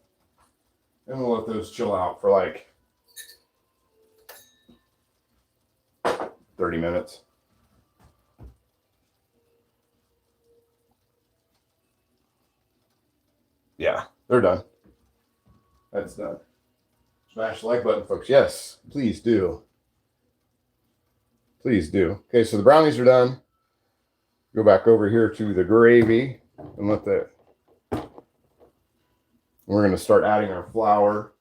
And we'll let those chill out for like 30 minutes. Yeah, they're done. That's done. Smash the like button, folks. Yes, please do. Please do. Okay, so the brownies are done. Go back over here to the gravy and let that. We're going to start adding our flour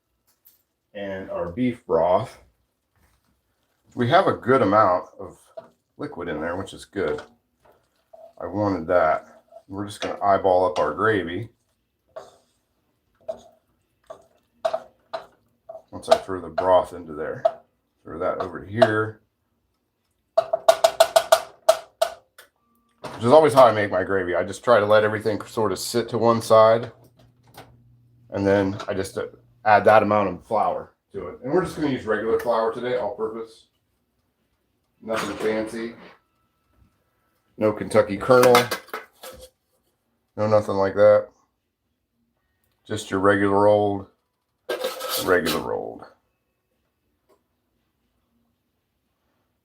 and our beef broth. We have a good amount of liquid in there, which is good. I wanted that. We're just going to eyeball up our gravy. Once I throw the broth into there, throw that over here. which is always how I make my gravy. I just try to let everything sort of sit to one side, and then I just add that amount of flour to it. And we're just going to use regular flour today, all purpose. Nothing fancy. No Kentucky Kernel. No nothing like that. Just your regular old.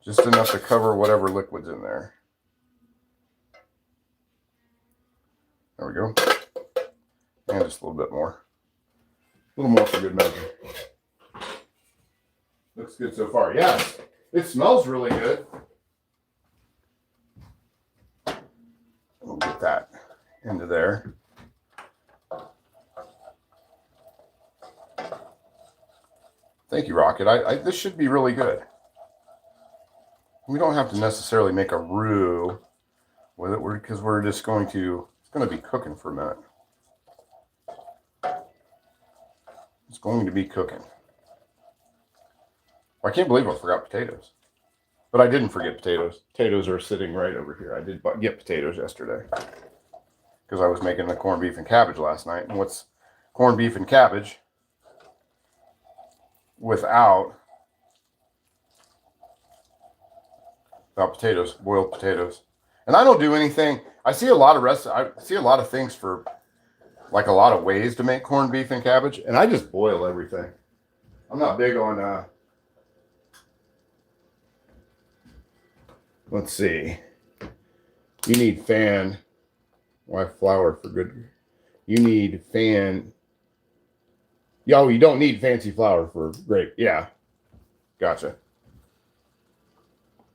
Just enough to cover whatever liquid's in there. There we go. And just a little bit more. A little more for good measure. Looks good so far. Yes, it smells really good. We'll get that into there. Thank you, Rocket. This should be really good. We don't have to necessarily make a roux with it because we're just going to, it's going to be cooking for a minute. It's going to be cooking. I can't believe I forgot potatoes. But I didn't forget potatoes. Potatoes are sitting right over here. I did get potatoes yesterday because I was making the corned beef and cabbage last night. And what's corned beef and cabbage without potatoes, boiled potatoes? And I don't do anything. I see a lot of things for like a lot of ways to make corned beef and cabbage, and I just boil everything. I'm not big on let's see. You need why flour for good? You need Yo, you don't need fancy flour for grape. Yeah. Gotcha.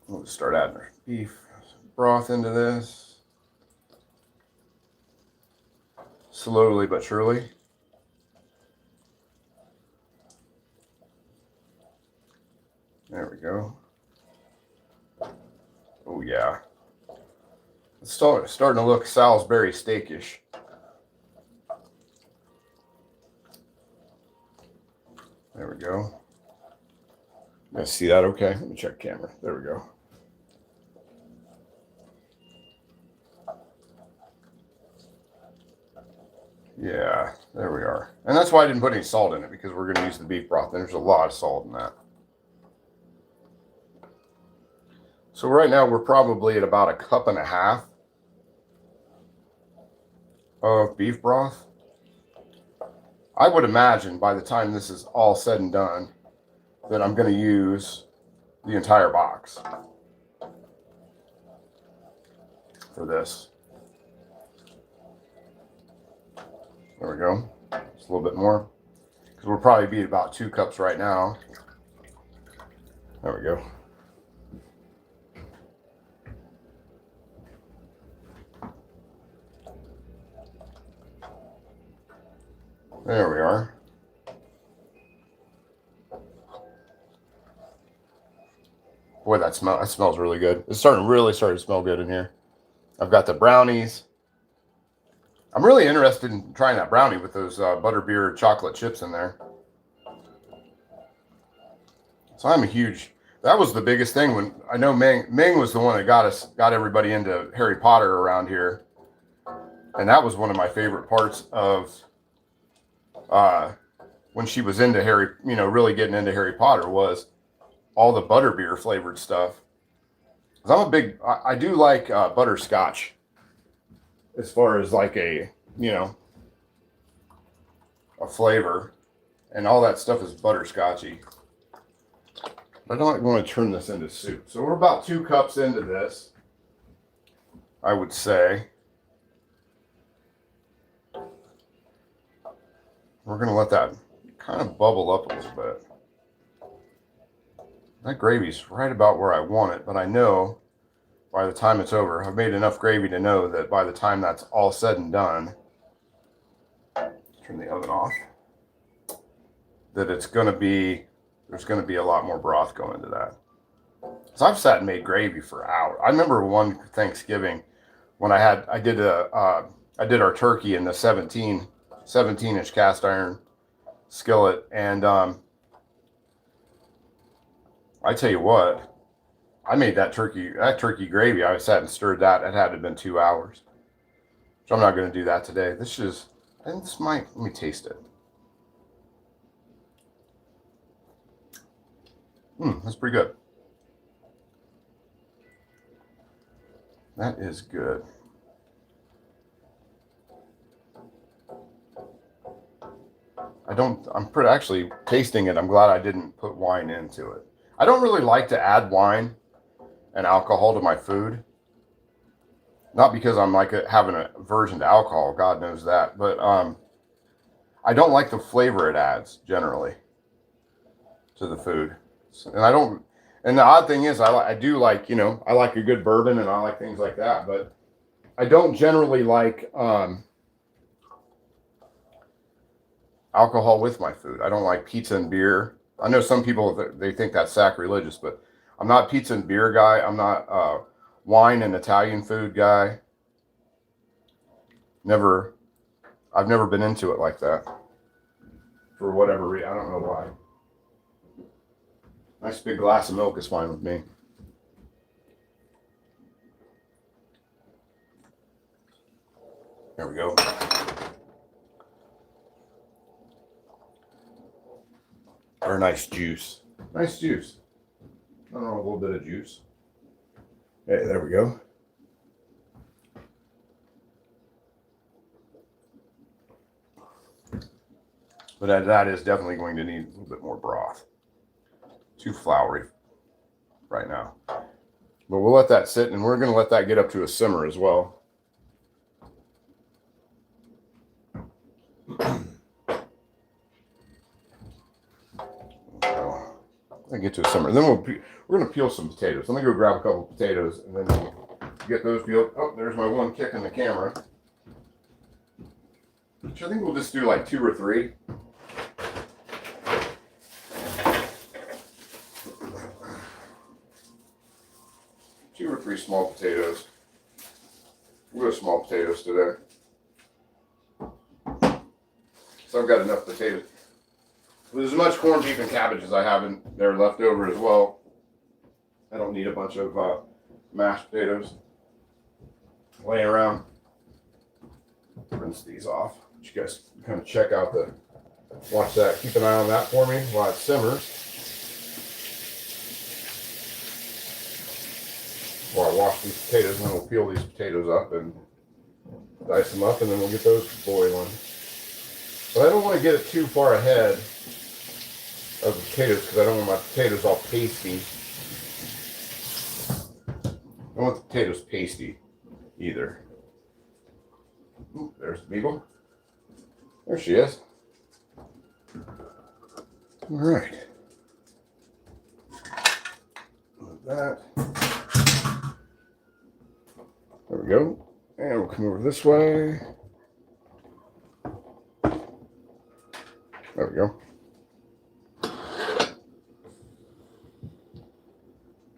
We'll just start adding our beef broth into this. Slowly but surely. There we go. Oh yeah. It's starting to look Salisbury steakish. There we go. You guys see that okay? Let me check camera. There we go. Yeah, there we are. And that's why I didn't put any salt in it, because we're going to use the beef broth. And there's a lot of salt in that. So right now we're probably at about 1.5 cups of beef broth. I would imagine by the time this is all said and done that I'm going to use the entire box for this. There we go. Just a little bit more, because we'll probably be at about 2 cups right now. There we go. There we are. Boy, that smells really good. It's really starting to smell good in here. I've got the brownies. I'm really interested in trying that brownie with those butterbeer chocolate chips in there. So I'm a huge, that was the biggest thing when, I know Ming was the one that got everybody into Harry Potter around here. And that was one of my favorite parts of when she was into really getting into Harry Potter, was all the butterbeer flavored stuff. 'Cause I do like butterscotch as far as like a flavor, and all that stuff is butterscotchy. I don't want to turn this into soup. So we're about 2 cups into this, I would say. We're going to let that kind of bubble up a little bit. That gravy's right about where I want it, but I know by the time it's over, I've made enough gravy to know that by the time that's all said and done, turn the oven off, that there's going to be a lot more broth going into that. So I've sat and made gravy for hours. I remember one Thanksgiving when I did our turkey in the 17-inch cast iron skillet, and I tell you what, I made that turkey gravy. I sat and stirred that. It had to have been 2 hours. So I'm not going to do that today. Let me taste it. That's pretty good. That is good. Actually tasting it, I'm glad I didn't put wine into it. I don't really like to add wine and alcohol to my food. Not because I'm like having an aversion to alcohol, God knows that, but I don't like the flavor it adds generally to the food. And the odd thing is I do like, I like a good bourbon and I like things like that, but I don't generally like alcohol with my food. I don't like pizza and beer. I know some people, they think that's sacrilegious, but I'm not a pizza and beer guy. I'm not wine and Italian food guy. I've never been into it like that. For whatever reason. I don't know why. Nice big glass of milk is fine with me. There we go. Or nice juice. Nice juice. I don't know, a little bit of juice. Hey, there we go. But that is definitely going to need a little bit more broth. Too floury right now. But we'll let that sit, and we're going to let that get up to a simmer as well. Get to a simmer. Then we're going to peel some potatoes. Let me go grab a couple potatoes, and then we'll get those peeled. Oh, there's my one kick in the camera. Which I think we'll just do like 2 or 3. Two or three small potatoes. We'll go small potatoes today. So I've got enough potatoes. With as much corned beef and cabbage as I have in there left over as well, I don't need a bunch of mashed potatoes laying around. Rinse these off. You guys kind of check out watch that. Keep an eye on that for me while it simmers. While I wash these potatoes, and then we'll peel these potatoes up and dice them up, and then we'll get those boiling. But I don't want to get it too far ahead of the potatoes because I don't want my potatoes all pasty. I don't want the potatoes pasty either. Ooh, there's the beagle. There she is. All right. Like that. There we go. And we'll come over this way. There we go.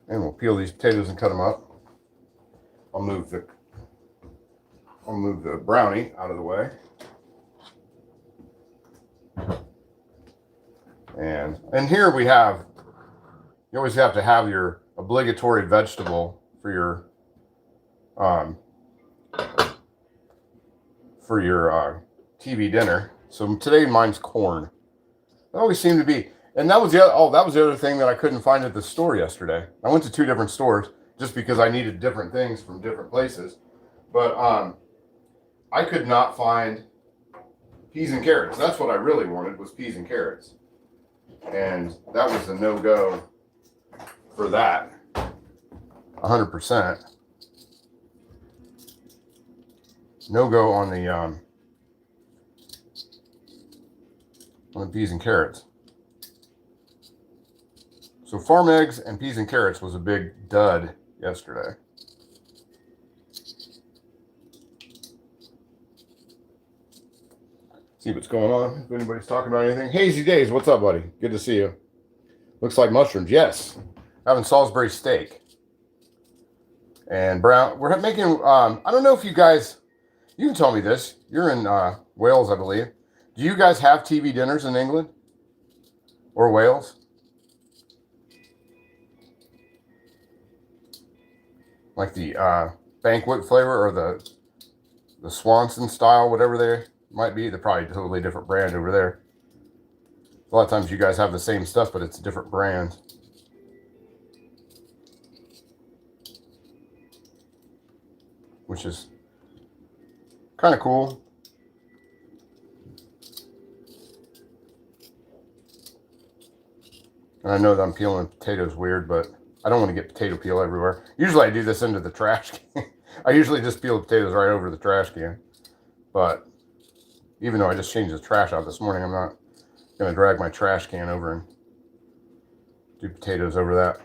And we'll peel these potatoes and cut them up. I'll move the brownie out of the way. And here we have, you always have to have your obligatory vegetable for your TV dinner. So today mine's corn. That always seemed to be, and that was the other thing that I couldn't find at the store yesterday. I went to 2 different stores just because I needed different things from different places. But I could not find peas and carrots. That's what I really wanted, was peas and carrots. And that was a no-go for that. 100%. No-go on the peas and carrots. So farm eggs and peas and carrots was a big dud yesterday. See what's going on. If anybody's talking about anything. Hazy Days, what's up, buddy? Good to see you. Looks like mushrooms. Yes. Having Salisbury steak. And brown. We're making, I don't know if you guys, you can tell me this. You're in Wales, I believe. Do you guys have TV dinners in England? Or Wales? like the Banquet flavor or the Swanson style, whatever they might be. They're probably a totally different brand over there. A lot of times you guys have the same stuff, but it's a different brand. Which is kind of cool. And I know that I'm peeling potatoes weird, but I don't want to get potato peel everywhere. Usually I do this into the trash can. I usually just peel the potatoes right over the trash can. But even though I just changed the trash out this morning, I'm not going to drag my trash can over and do potatoes over that.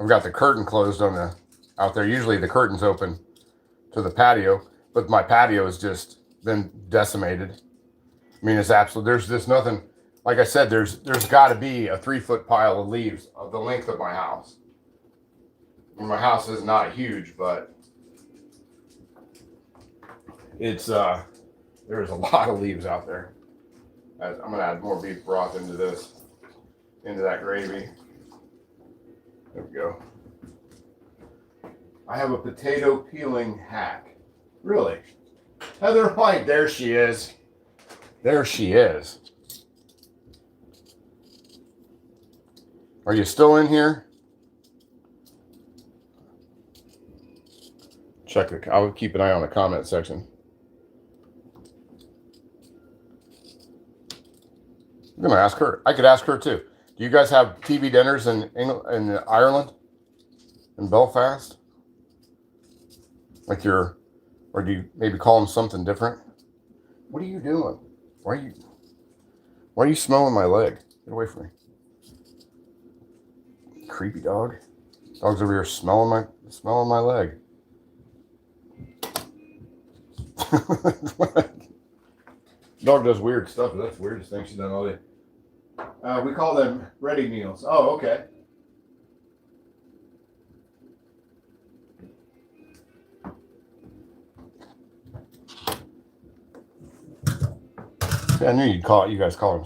I've got the curtain closed on the out there. Usually the curtain's open to the patio, but my patio has just been decimated. I mean, it's absolute. There's just nothing. Like I said, there's got to be a 3-foot pile of leaves of the length of my house. And my house is not huge, but it's there's a lot of leaves out there. I'm gonna add more beef broth into that gravy. There we go. I have a potato peeling hack. Really? Heather White, there she is. There she is. Are you still in here? I'll keep an eye on the comment section. I'm gonna ask her. I could ask her too. Do you guys have TV dinners in Ireland? In Belfast? Like or do you maybe call them something different? What are you doing? Why are you smelling my leg? Get away from me. Creepy dog. Dog's over here smelling my leg. Dog does weird stuff. That's the weirdest thing she's done all day. We call them ready meals. Oh, okay. I knew you guys call them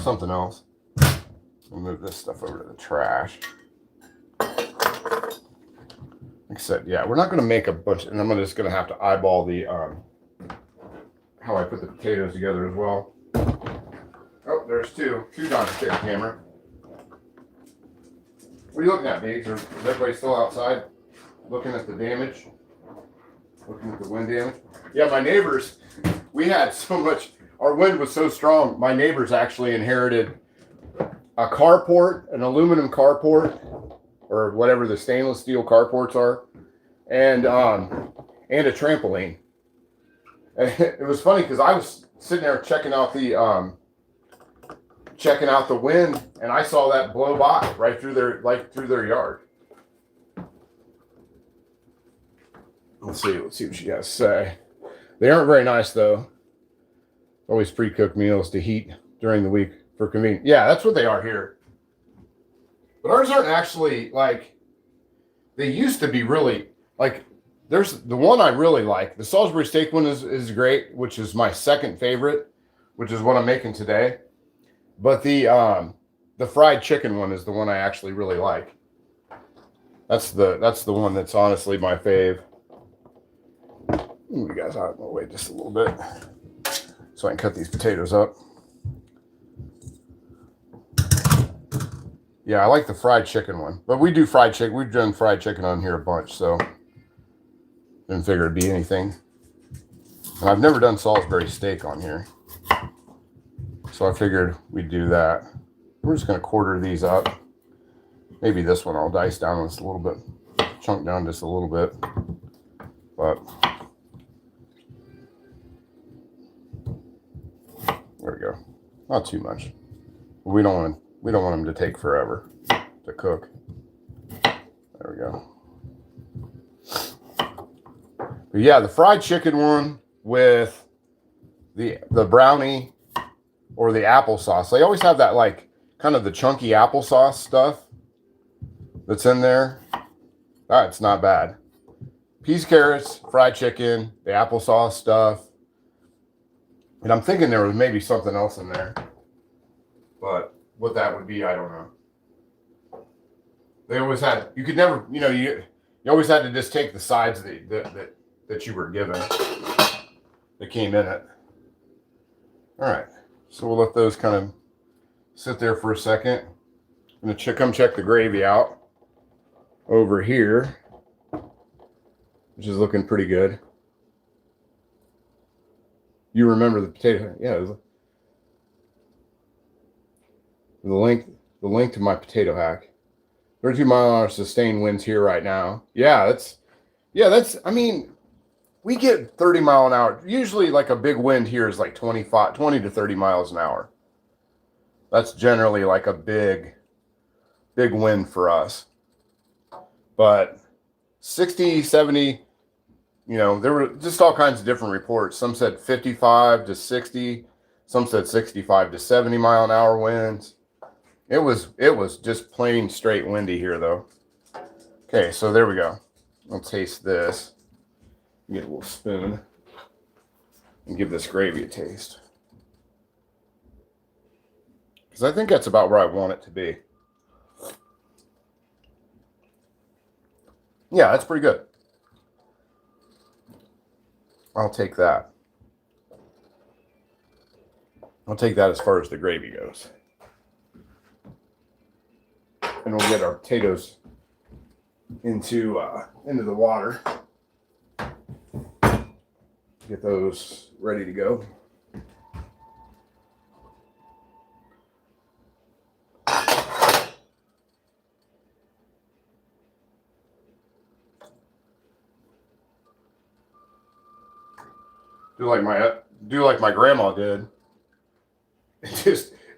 something else. I'll move this stuff over to the trash. Like I said, yeah, we're not going to make a bunch, and I'm just going to have to eyeball the how I put the potatoes together as well. Oh, there's two on the camera. What are you looking at, Biggs? Is everybody still outside looking at the damage? Looking at the wind damage? Yeah, my neighbors, we had so much, our wind was so strong, my neighbors actually inherited a carport, an aluminum carport, or whatever the stainless steel carports are, and a trampoline. And it was funny because I was sitting there checking out the wind, and I saw that blow by right through their yard. Let's see what you guys say. They aren't very nice though. Always pre-cooked meals to heat during the week for convenience. Yeah, that's what they are here. But ours aren't actually like, they used to be really like, there's the one I really like. The Salisbury steak one is great, which is my second favorite, which is what I'm making today. But the fried chicken one is the one I actually really like. That's the one that's honestly my fave. Move you guys out of my way just a little bit so I can cut these potatoes up. Yeah, I like the fried chicken one. But we do fried chicken. We've done fried chicken on here a bunch, so didn't figure it'd be anything. And I've never done Salisbury steak on here, so I figured we'd do that. We're just going to quarter these up. Maybe this one I'll dice down just a little bit, chunk down just a little bit. But there we go. Not too much. We don't want them to take forever to cook. There we go. But yeah, the fried chicken one with the brownie or the applesauce. They always have that like kind of the chunky applesauce stuff that's in there. It's not bad. Peas, carrots, fried chicken, the applesauce stuff. And I'm thinking there was maybe something else in there. But what that would be, I don't know. They always had, you could never, you know, you always had to just take the sides that you were given that came in it. All right, so we'll let those kind of sit there for a second. I'm gonna come check the gravy out over here, which is looking pretty good. You remember the potato? Yeah, the link to my potato hack. 32-mile-an-hour sustained winds here right now. Yeah, that's. I mean, we get 30-mile-an-hour. Usually, like a big wind here is like 20 to 30 miles an hour. That's generally like a big wind for us. But 60, 70, you know, there were just all kinds of different reports. Some said 55 to 60. Some said 65 to 70 mile an hour winds. It was just plain straight windy here, though. Okay, so there we go. I'll taste this. Get a little spoon and give this gravy a taste. Because I think that's about where I want it to be. Yeah, that's pretty good. I'll take that. I'll take that as far as the gravy goes. And we'll get our potatoes into the water. Get those ready to go. Do like my grandma did.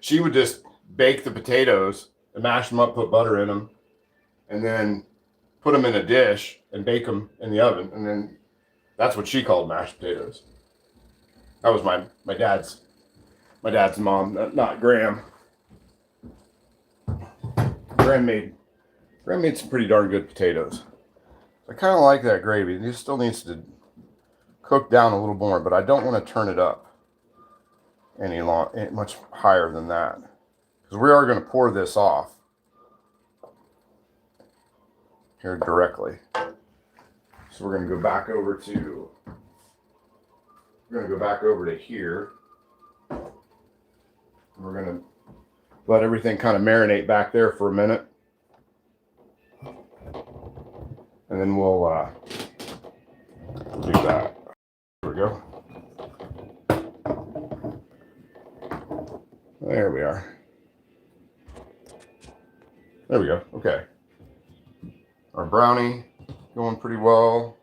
She would just bake the potatoes and mash them up, put butter in them, and then put them in a dish and bake them in the oven. And then that's what she called mashed potatoes. That was my dad's mom, not Graham. Graham made some pretty darn good potatoes. I kind of like that gravy. It still needs to cook down a little more, but I don't want to turn it up much higher than that, because we are going to pour this off here directly. So we're going to go back over to here. We're going to let everything kind of marinate back there for a minute, and then we'll do that. There we go. There we are. There we go. Okay. Our brownie going pretty well.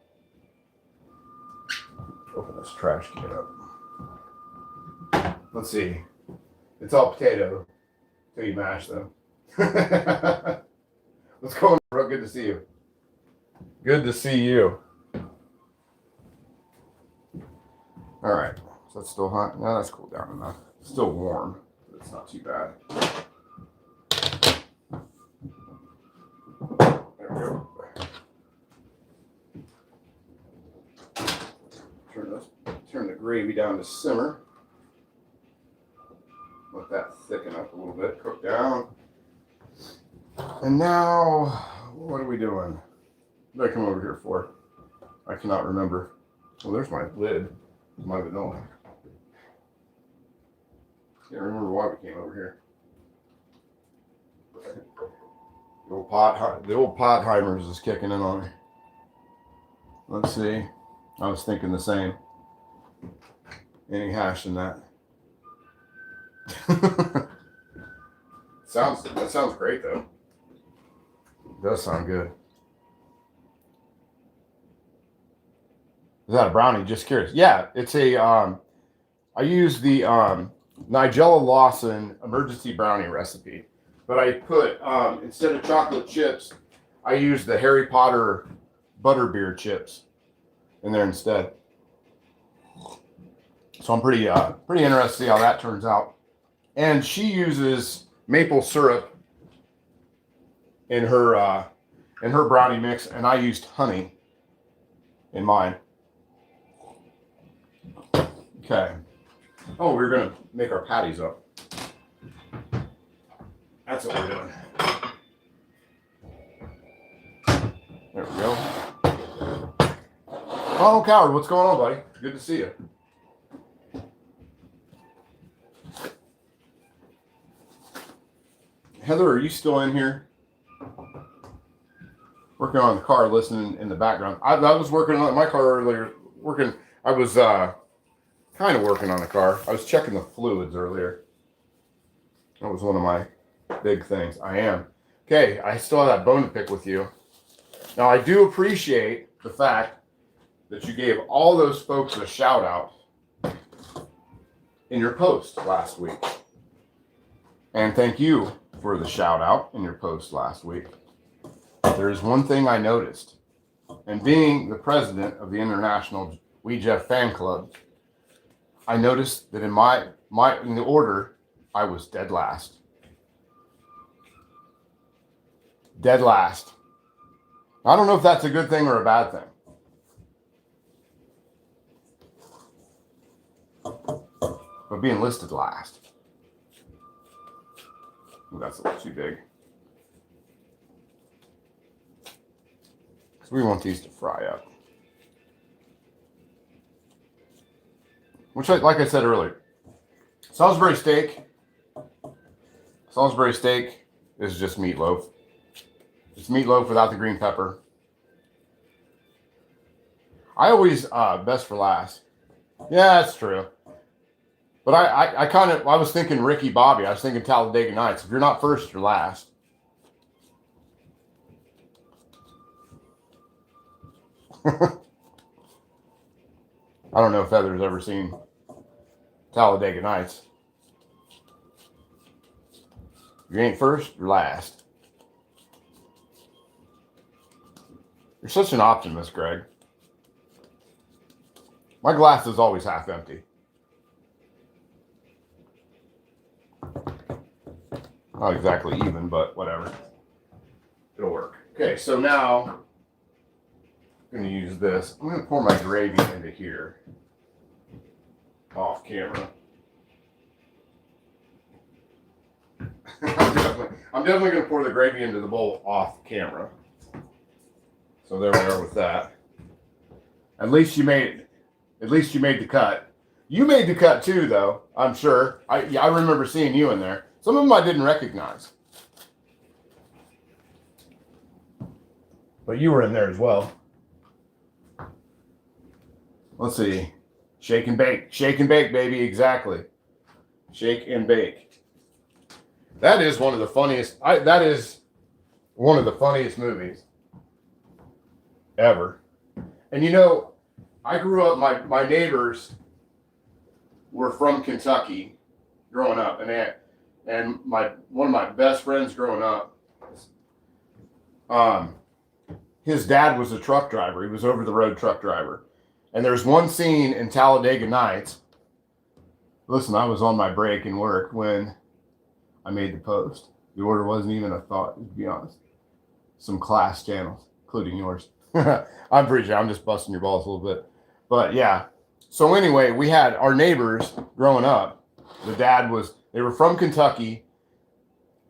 Open this trash can up. Let's see. It's all potato until you mash them. What's going on, bro? Good to see you. Good to see you. All right. So that's still hot. No, that's cooled down enough. It's still warm. It's not too bad. There we go. Turn the gravy down to simmer. Let that thicken up a little bit, cook down. And now, what are we doing? What did I come over here for? I cannot remember. Well, there's my lid, my vanilla. Can't remember why we came over here. The old Potheimers is kicking in on me. Let's see. I was thinking the same. Any hash in that? That sounds great though. It does sound good. Is that a brownie? Just curious. Yeah, it's a. I use the Nigella Lawson emergency brownie recipe, but I put instead of chocolate chips, I use the Harry Potter butterbeer chips in there instead. So I'm pretty interested to see how that turns out. And she uses maple syrup in her brownie mix, and I used honey in mine. Okay. Oh, we're gonna make our patties up. That's what we're doing. There we go. Oh, Coward, what's going on, buddy? Good to see you. Heather, are you still in here? Working on the car, listening in the background. I was working on my car earlier. I was kind of working on the car. I was checking the fluids earlier. That was one of my big things. I am. Okay, I still have that bone to pick with you. Now, I do appreciate the fact that you gave all those folks a shout out in your post last week. And thank you for the shout out in your post last week. There's one thing I noticed, and being the president of the International We Jeff Fan Club, I noticed that in in the order, I was dead last. Dead last. I don't know if that's a good thing or a bad thing. But being listed last. Ooh, that's a little too big. So we want these to fry up. Which, like I said earlier, Salisbury steak is just meatloaf. It's meatloaf without the green pepper. I always best for last. Yeah, that's true. But I was thinking Ricky Bobby. I was thinking Talladega Nights. If you're not first, you're last. I don't know if Heather's ever seen Talladega Nights. If you ain't first, you're last. You're such an optimist, Greg. My glass is always half empty. Not exactly even, but whatever. It'll work. Okay, so now I'm going to use this. I'm going to pour my gravy into here. Off camera. I'm definitely going to pour the gravy into the bowl off camera. So there we are with that. At least you made the cut. You made the cut too, though. I'm sure. I remember seeing you in there. Some of them I didn't recognize. But you were in there as well. Let's see. Shake and bake. Shake and bake, baby. Exactly. Shake and bake. That is one of the funniest. That is one of the funniest movies ever. And you know, I grew up. My neighbors were from Kentucky growing up, and one of my best friends growing up. His dad was a truck driver. He was over the road truck driver. And there's one scene in Talladega Nights. Listen, I was on my break in work when I made the post. The order wasn't even a thought, to be honest. Some class channels, including yours. I'm pretty sure I'm just busting your balls a little bit. But yeah. So anyway, we had our neighbors growing up. They were from Kentucky,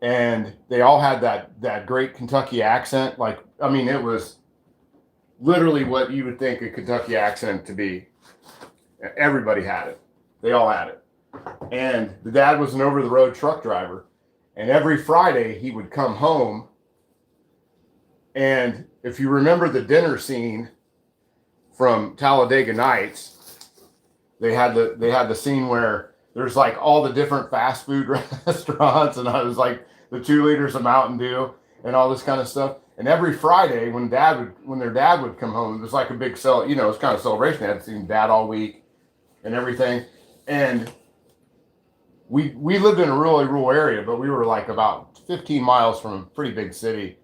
and they all had that great Kentucky accent. Like, I mean, it was literally what you would think a Kentucky accent to be. Everybody had it. They all had it. And the dad was an over-the-road truck driver. And every Friday, he would come home. And if you remember the dinner scene from Talladega Nights, they had the scene where there's like all the different fast food restaurants, and I was like the 2 liters of Mountain Dew and all this kind of stuff. And every Friday when their dad would come home, it was like a big it's kind of celebration. They hadn't seen dad all week and everything. And we lived in a really rural area, but we were like about 15 miles from a pretty big city.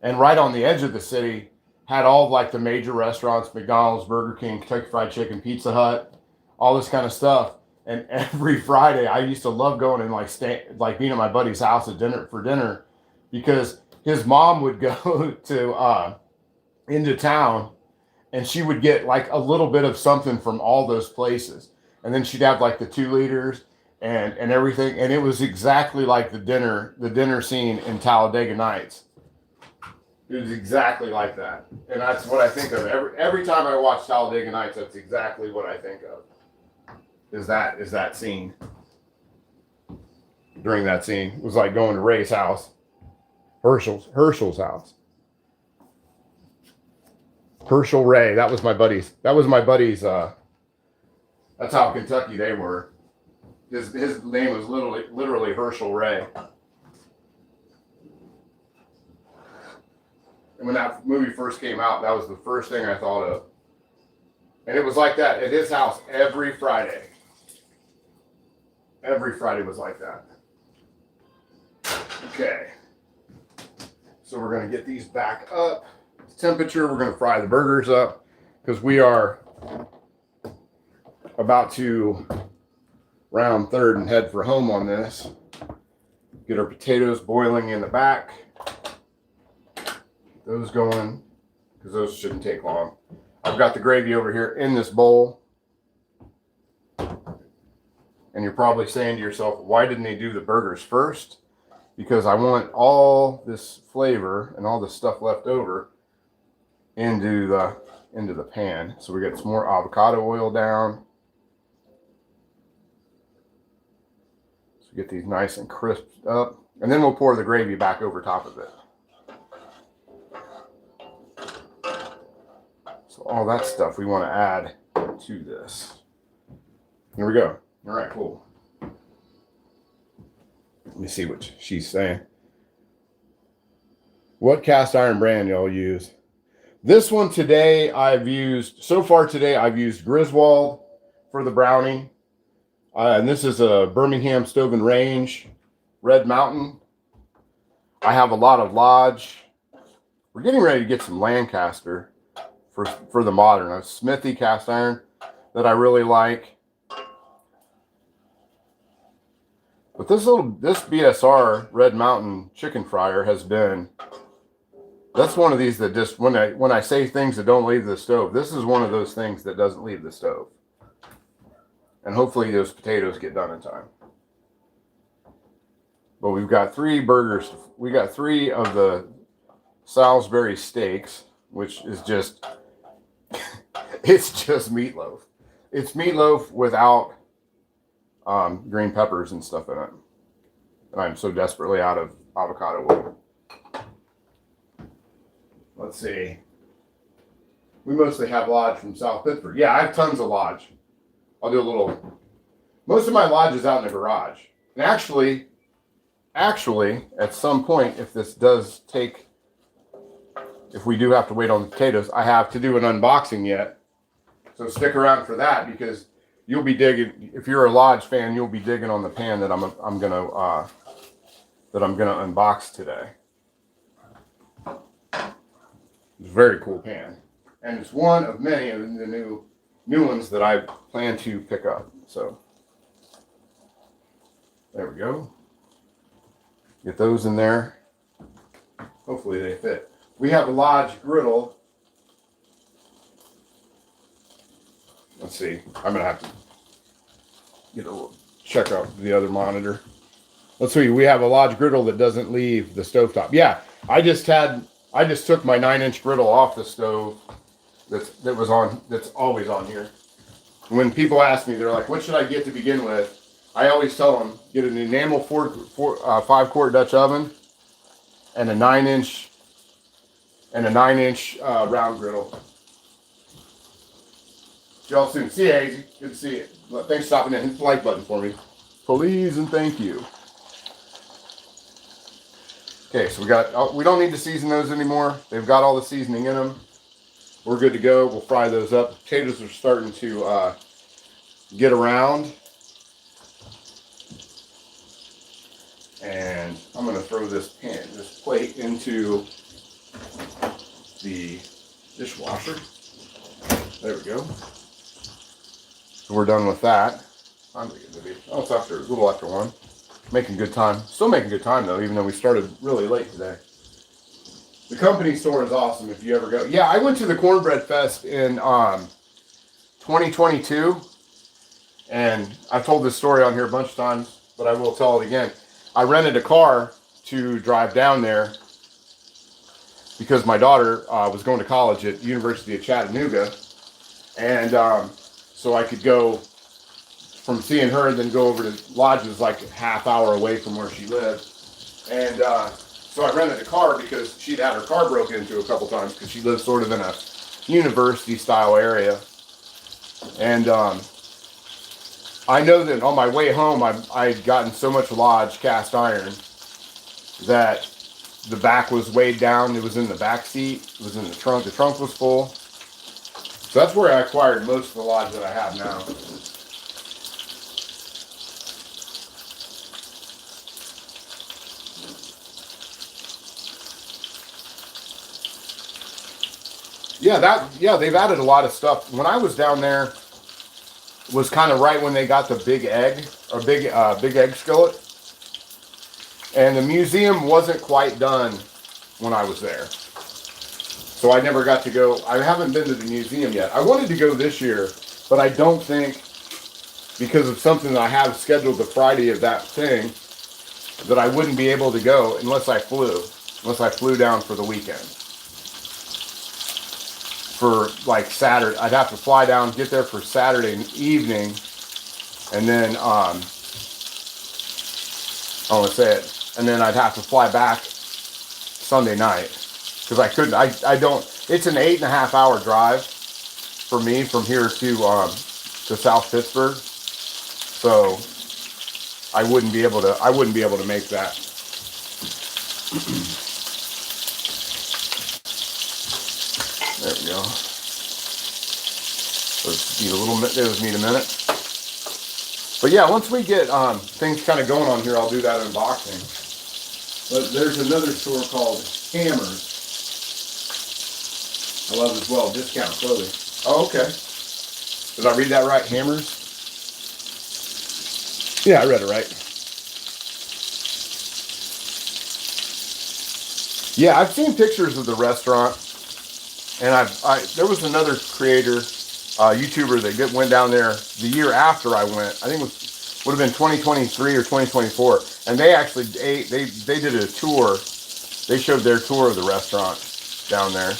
And right on the edge of the city had all of like the major restaurants, McDonald's, Burger King, Kentucky Fried Chicken, Pizza Hut, all this kind of stuff. And every Friday I used to love going and like being at my buddy's house at dinner because his mom would go to into town, and she would get like a little bit of something from all those places, and then she'd have like the 2 liters, and everything, and it was exactly like the dinner scene in Talladega Nights. It was exactly like that, and that's what I think of every time I watch Talladega Nights. That's exactly what I think of. Is that scene? During that scene, it was like going to Ray's house, Herschel's house. Herschel Ray. That was my buddy's. That's how Kentucky they were. His name was literally Herschel Ray. And when that movie first came out, that was the first thing I thought of. And it was like that at his house every Friday. Every Friday was like that. Okay. So we're going to get these back up. Temperature, we're going to fry the burgers up because we are about to round third and head for home on this. Get our potatoes boiling in the back. Get those going because those shouldn't take long. I've got the gravy over here in this bowl. And you're probably saying to yourself, why didn't they do the burgers first? Because I want all this flavor and all this stuff left over into the pan. So we got some more avocado oil down. So get these nice and crisped up. And then we'll pour the gravy back over top of it. So all that stuff we want to add to this. Here we go. All right, cool. Let me see what she's saying. What cast iron brand y'all use? This one today I've used Griswold for the brownie. And this is a Birmingham Stove and Range Red Mountain. I have a lot of Lodge. We're getting ready to get some Lancaster for the modern. A Smithy cast iron that I really like. But this BSR Red Mountain chicken fryer has been, that's one of these that just, when I say things that don't leave the stove, this is one of those things that doesn't leave the stove. And hopefully those potatoes get done in time. But we've got 3 burgers. We got 3 of the Salisbury steaks, which is just, it's just meatloaf. It's meatloaf without green peppers and stuff in it. And I'm so desperately out of avocado oil. Let's see. We mostly have Lodge from South Pittsburgh. Yeah, I have tons of Lodge. I'll do a little. Most of my Lodge is out in the garage. And actually, at some point, if we do have to wait on the potatoes, I have to do an unboxing yet. So stick around for that because you'll be digging. If you're a Lodge fan, you'll be digging on the pan that I'm gonna unbox today. It's a very cool pan, and it's one of many of the new ones that I plan to pick up. So there we go. Get those in there. Hopefully they fit. We have a Lodge griddle. Let's see. I'm gonna have to check out the other monitor. Let's see. We have a Lodge griddle that doesn't leave the stovetop. Yeah, I just took my 9-inch griddle off the stove. That's always on here. When people ask me, they're like, "What should I get to begin with?" I always tell them, get an enamel 5-quart Dutch oven and a 9-inch round griddle. See y'all soon. See you, Hazy. Good to see you. Thanks for stopping in. Hit the like button for me, please, and thank you. Okay, so we don't need to season those anymore. They've got all the seasoning in them. We're good to go. We'll fry those up. The potatoes are starting to get around. And I'm going to throw this plate into the dishwasher. There we go. So we're done with that. It's a little after 1. Making good time. Still making good time though, even though we started really late today. The company store is awesome if you ever go. Yeah, I went to the Cornbread Fest in 2022, And I've told this story on here a bunch of times, but I will tell it again. I rented a car to drive down there because my daughter was going to college at University of Chattanooga. And so I could go from seeing her and then go over to Lodge's, like a half hour away from where she lived. And so I rented a car because she'd had her car broken into a couple times because she lives sort of in a university style area. And I know that on my way home, I'd gotten so much Lodge cast iron that the back was weighed down. It was in the back seat. It was in the trunk. The trunk was full. So that's where I acquired most of the Lodge that I have now. Yeah, they've added a lot of stuff. When I was down there, was kind of right when they got the big egg, or big egg skillet. And the museum wasn't quite done when I was there. So I never got to go. I haven't been to the museum yet. I wanted to go this year, but I don't think, because of something that I have scheduled the Friday of that thing, that I wouldn't be able to go unless I flew down for the weekend. For like Saturday, I'd have to fly down, get there for Saturday evening, and then I want to say it, and then I'd have to fly back Sunday night because I couldn't. I don't. It's an 8.5 hour drive for me from here to South Pittsburgh, so I wouldn't be able to make that. There we go. Those need a minute. But yeah, once we get things kind of going on here, I'll do that unboxing. But there's another store called Hammers. I love as well, discount clothing. Oh, okay. Did I read that right? Hammers? Yeah, I read it right. Yeah, I've seen pictures of the restaurant. And there was another creator, YouTuber that went down there the year after I went. I think it would have been 2023 or 2024. And they actually they did a tour. They showed their tour of the restaurant down there.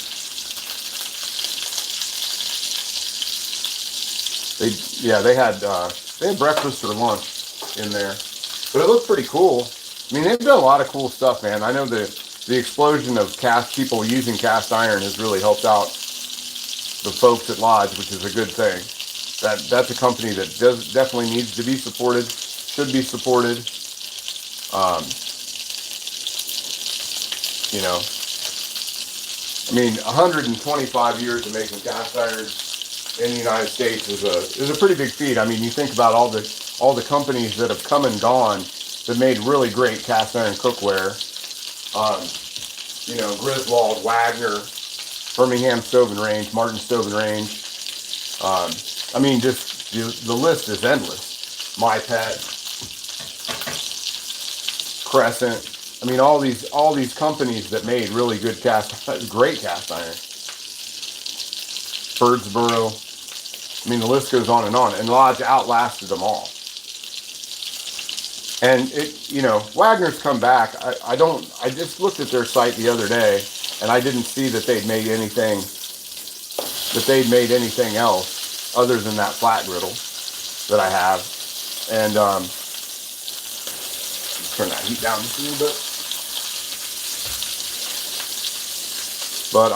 They had breakfast or lunch in there, but it looked pretty cool. I mean, they've done a lot of cool stuff, man. I know the explosion of people using cast iron has really helped out the folks at Lodge, which is a good thing. That's a company that definitely needs to be supported, should be supported. You know, I mean, 125 years of making cast iron in the United States is a pretty big feat. I mean, you think about all the companies that have come and gone that made really great cast iron cookware. You know, Griswold, Wagner, Birmingham Stove and Range, Martin Stove and Range. I mean, just the list is endless. My Pet, Crescent. I mean, all these companies that made really good great cast iron. Birdsboro. I mean, the list goes on, and Lodge outlasted them all. And Wagner's come back. I just looked at their site the other day, and I didn't see that they'd made anything else other than that flat griddle that I have. And turn that heat down just a little bit. But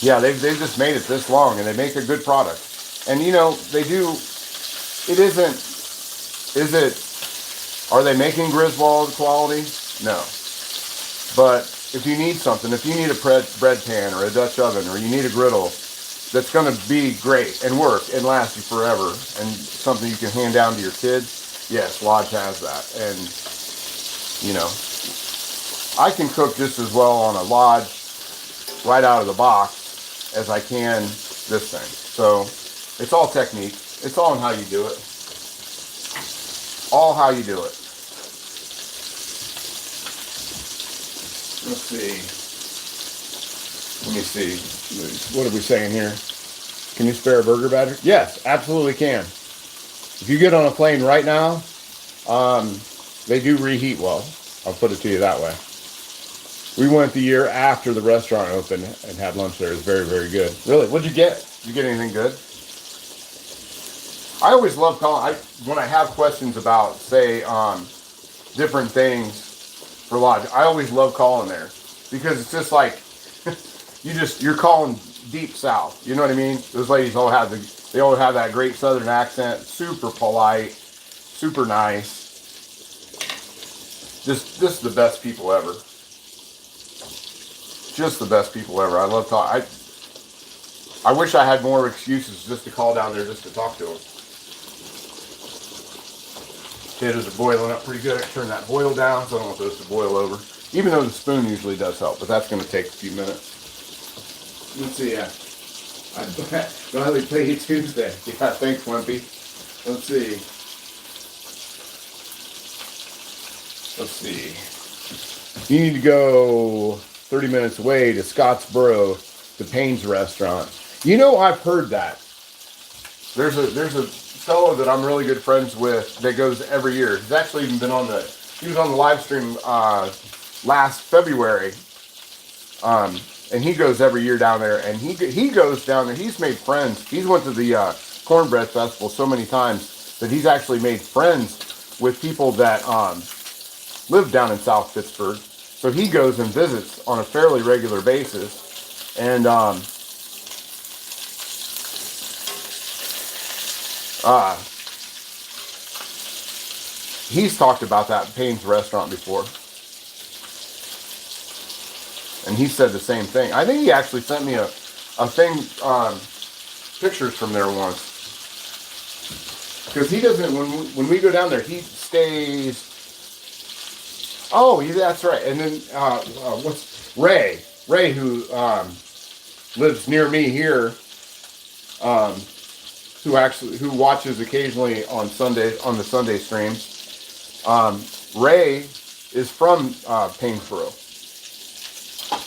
yeah, they've just made it this long, and they make a good product. And they do. It isn't. Are they making Griswold quality? No. But if you need something, if you need a bread pan or a Dutch oven, or you need a griddle that's going to be great and work and last you forever, and something you can hand down to your kids, yes, Lodge has that. And I can cook just as well on a Lodge right out of the box as I can this thing. So it's all technique. It's all in how you do it. All how you do it. Let's see. Let me see. What are we saying here? Can you spare a burger batter? Yes, absolutely can. If you get on a plane right now, they do reheat well. I'll put it to you that way. We went the year after the restaurant opened and had lunch there. It was very, very good. Really, what'd you get? Did you get anything good? I always love calling. When I have questions about, say, different things for lodge, I always love calling there because it's just like you're calling deep south. You know what I mean? Those ladies all have that great southern accent, super polite, super nice. Just the best people ever. Just the best people ever. I love talking. I wish I had more excuses just to call down there just to talk to them. Potatoes are boiling up pretty good. I turn that boil down so I don't want those to boil over. Even though the spoon usually does help, but that's going to take a few minutes. Let's see. I finally play you Tuesday. Yeah, thanks, Wimpy. Let's see. Let's see. You need to go 30 minutes away to Scottsboro, the Payne's restaurant. You know, I've heard that. There's a fellow that I'm really good friends with that goes every year. He's actually even been he was on the live stream last February. And he goes every year down there, and he goes down there. He's made friends. He's went to the Cornbread Festival so many times that he's actually made friends with people that live down in South Pittsburgh. So he goes and visits on a fairly regular basis, and he's talked about that Payne's restaurant before. And he said the same thing. I think he actually sent me a thing, pictures from there once. Because he doesn't, when we go down there, he stays. Oh, yeah, that's right. And then, what's Ray? Ray, who lives near me here, who watches occasionally on the Sunday streams. Ray is from Paynesboro.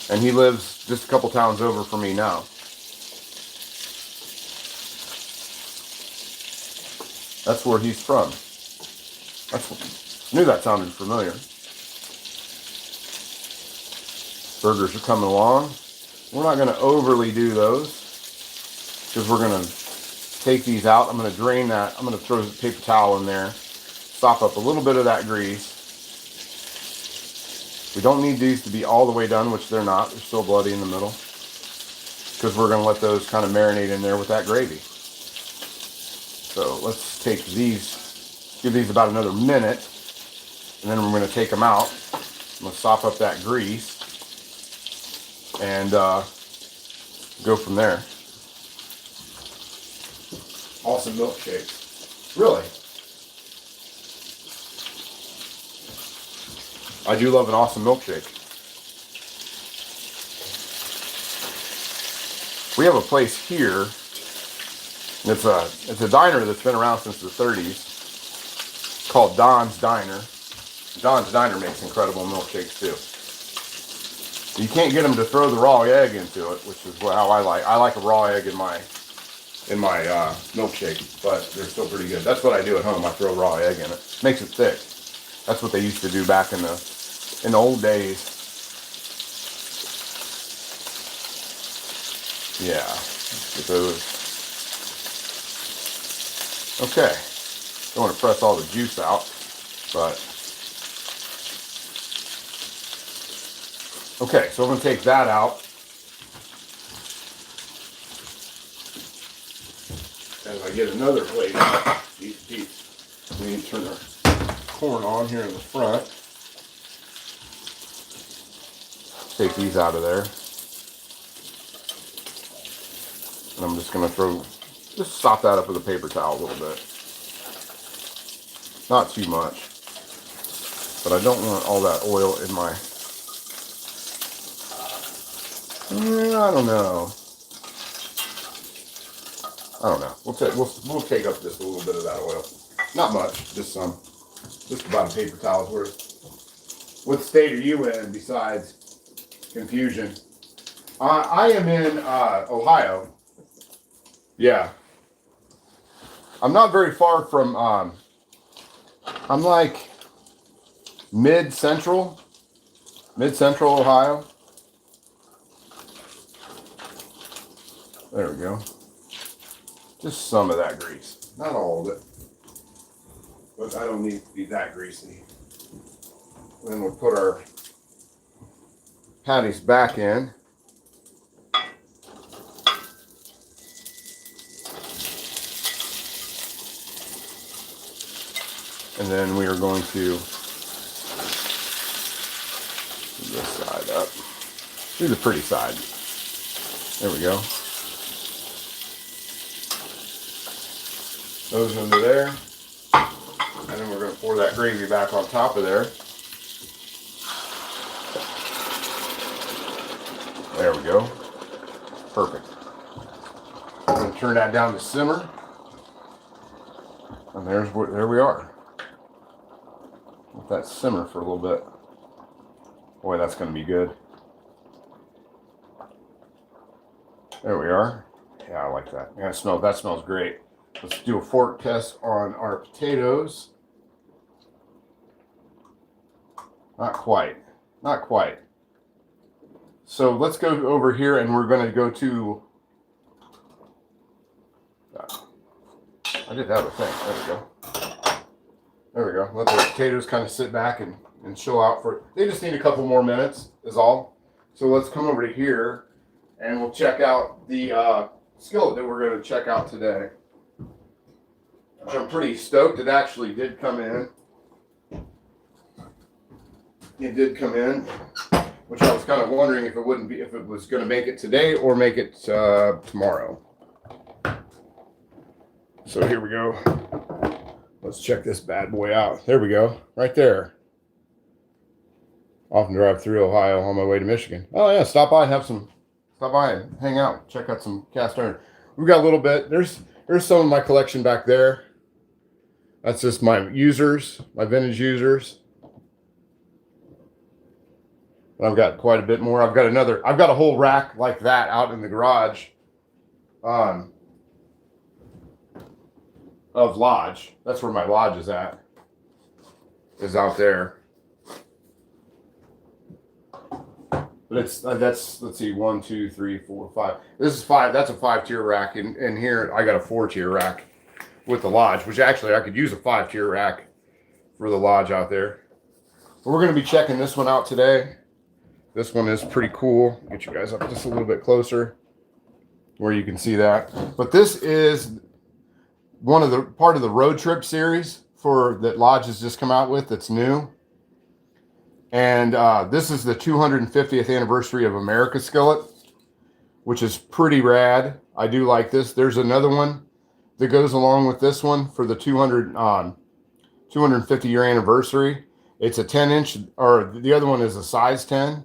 And he lives just a couple towns over from me now. That's where he's from. I knew that sounded familiar. Burgers are coming along. We're not going to overly do those because we're going to take these out. I'm going to drain that. I'm going to throw a paper towel in there. Sop up a little bit of that grease. We don't need these to be all the way done, which they're not. They're still bloody in the middle. Because we're going to let those kind of marinate in there with that gravy. So let's take these, give these about another minute. And then we're going to take them out. I'm going to sop up that grease. And go from there. Awesome milkshakes. Really? I do love an awesome milkshake. We have a place here. It's a diner that's been around since the 30s. Called Don's Diner. Don's Diner makes incredible milkshakes too. You can't get them to throw the raw egg into it, which is how I like. I like a raw egg in my milkshake, but they're still pretty good. That's what I do at home. I throw raw egg in it. Makes it thick. That's what they used to do back in the old days. Yeah, let's get those. Okay, don't want to press all the juice out, but okay. So I'm going to take that out, and I get another plate. We need to turn our corn on here in the front. Take these out of there. And I'm just going to just sop that up with a paper towel a little bit. Not too much. But I don't want all that oil in my... I don't know. We'll take up just a little bit of that oil. Not much, just some. Just about a paper towel's worth. What state are you in besides confusion? I am in Ohio. Yeah. I'm not very far from, I'm like mid-central Ohio. There we go. Just some of that grease. Not all of it. But I don't need it to be that greasy. And then we'll put our patties back in. And then we are going to do this side up. Do the pretty side. There we go. Those into there. And then we're going to pour that gravy back on top of there. There we go. Perfect. I'm going to turn that down to simmer. And there we are. Let that simmer for a little bit. Boy, that's going to be good. There we are. Yeah, I like that. Yeah, that smells great. Let's do a fork test on our potatoes. Not quite. Not quite. So let's go over here and we're going to go to... I did have a thing. There we go. There we go. Let the potatoes kind of sit back and chill out for... They just need a couple more minutes is all. So let's come over to here and we'll check out the skillet that we're going to check out today. Which I'm pretty stoked. It actually did come in. It did come in, which I was kind of wondering if it was going to make it today or make it tomorrow. So here we go. Let's check this bad boy out. There we go, right there. Often drive through Ohio on my way to Michigan. Oh yeah, stop by and hang out, check out some cast iron. We've got a little bit. There's some of my collection back there. That's just my users, my vintage users. I've got quite a bit more. I've got a whole rack like that out in the garage of Lodge. That's where my Lodge is at. Is out there. But it's that's, let's see, 1, 2, 3, 4, 5. This is 5. That's a 5-tier rack. And here I got a 4-tier rack with the Lodge, which actually I could use a 5-tier rack for the Lodge out there. But we're going to be checking this one out today. This one is pretty cool. Get you guys up just a little bit closer where you can see that. But this is part of the road trip series that Lodge has just come out with that's new. And this is the 250th anniversary of America skillet, which is pretty rad. I do like this. There's another one that goes along with this one for the 250 year anniversary. It's a 10-inch, or the other one is a size 10.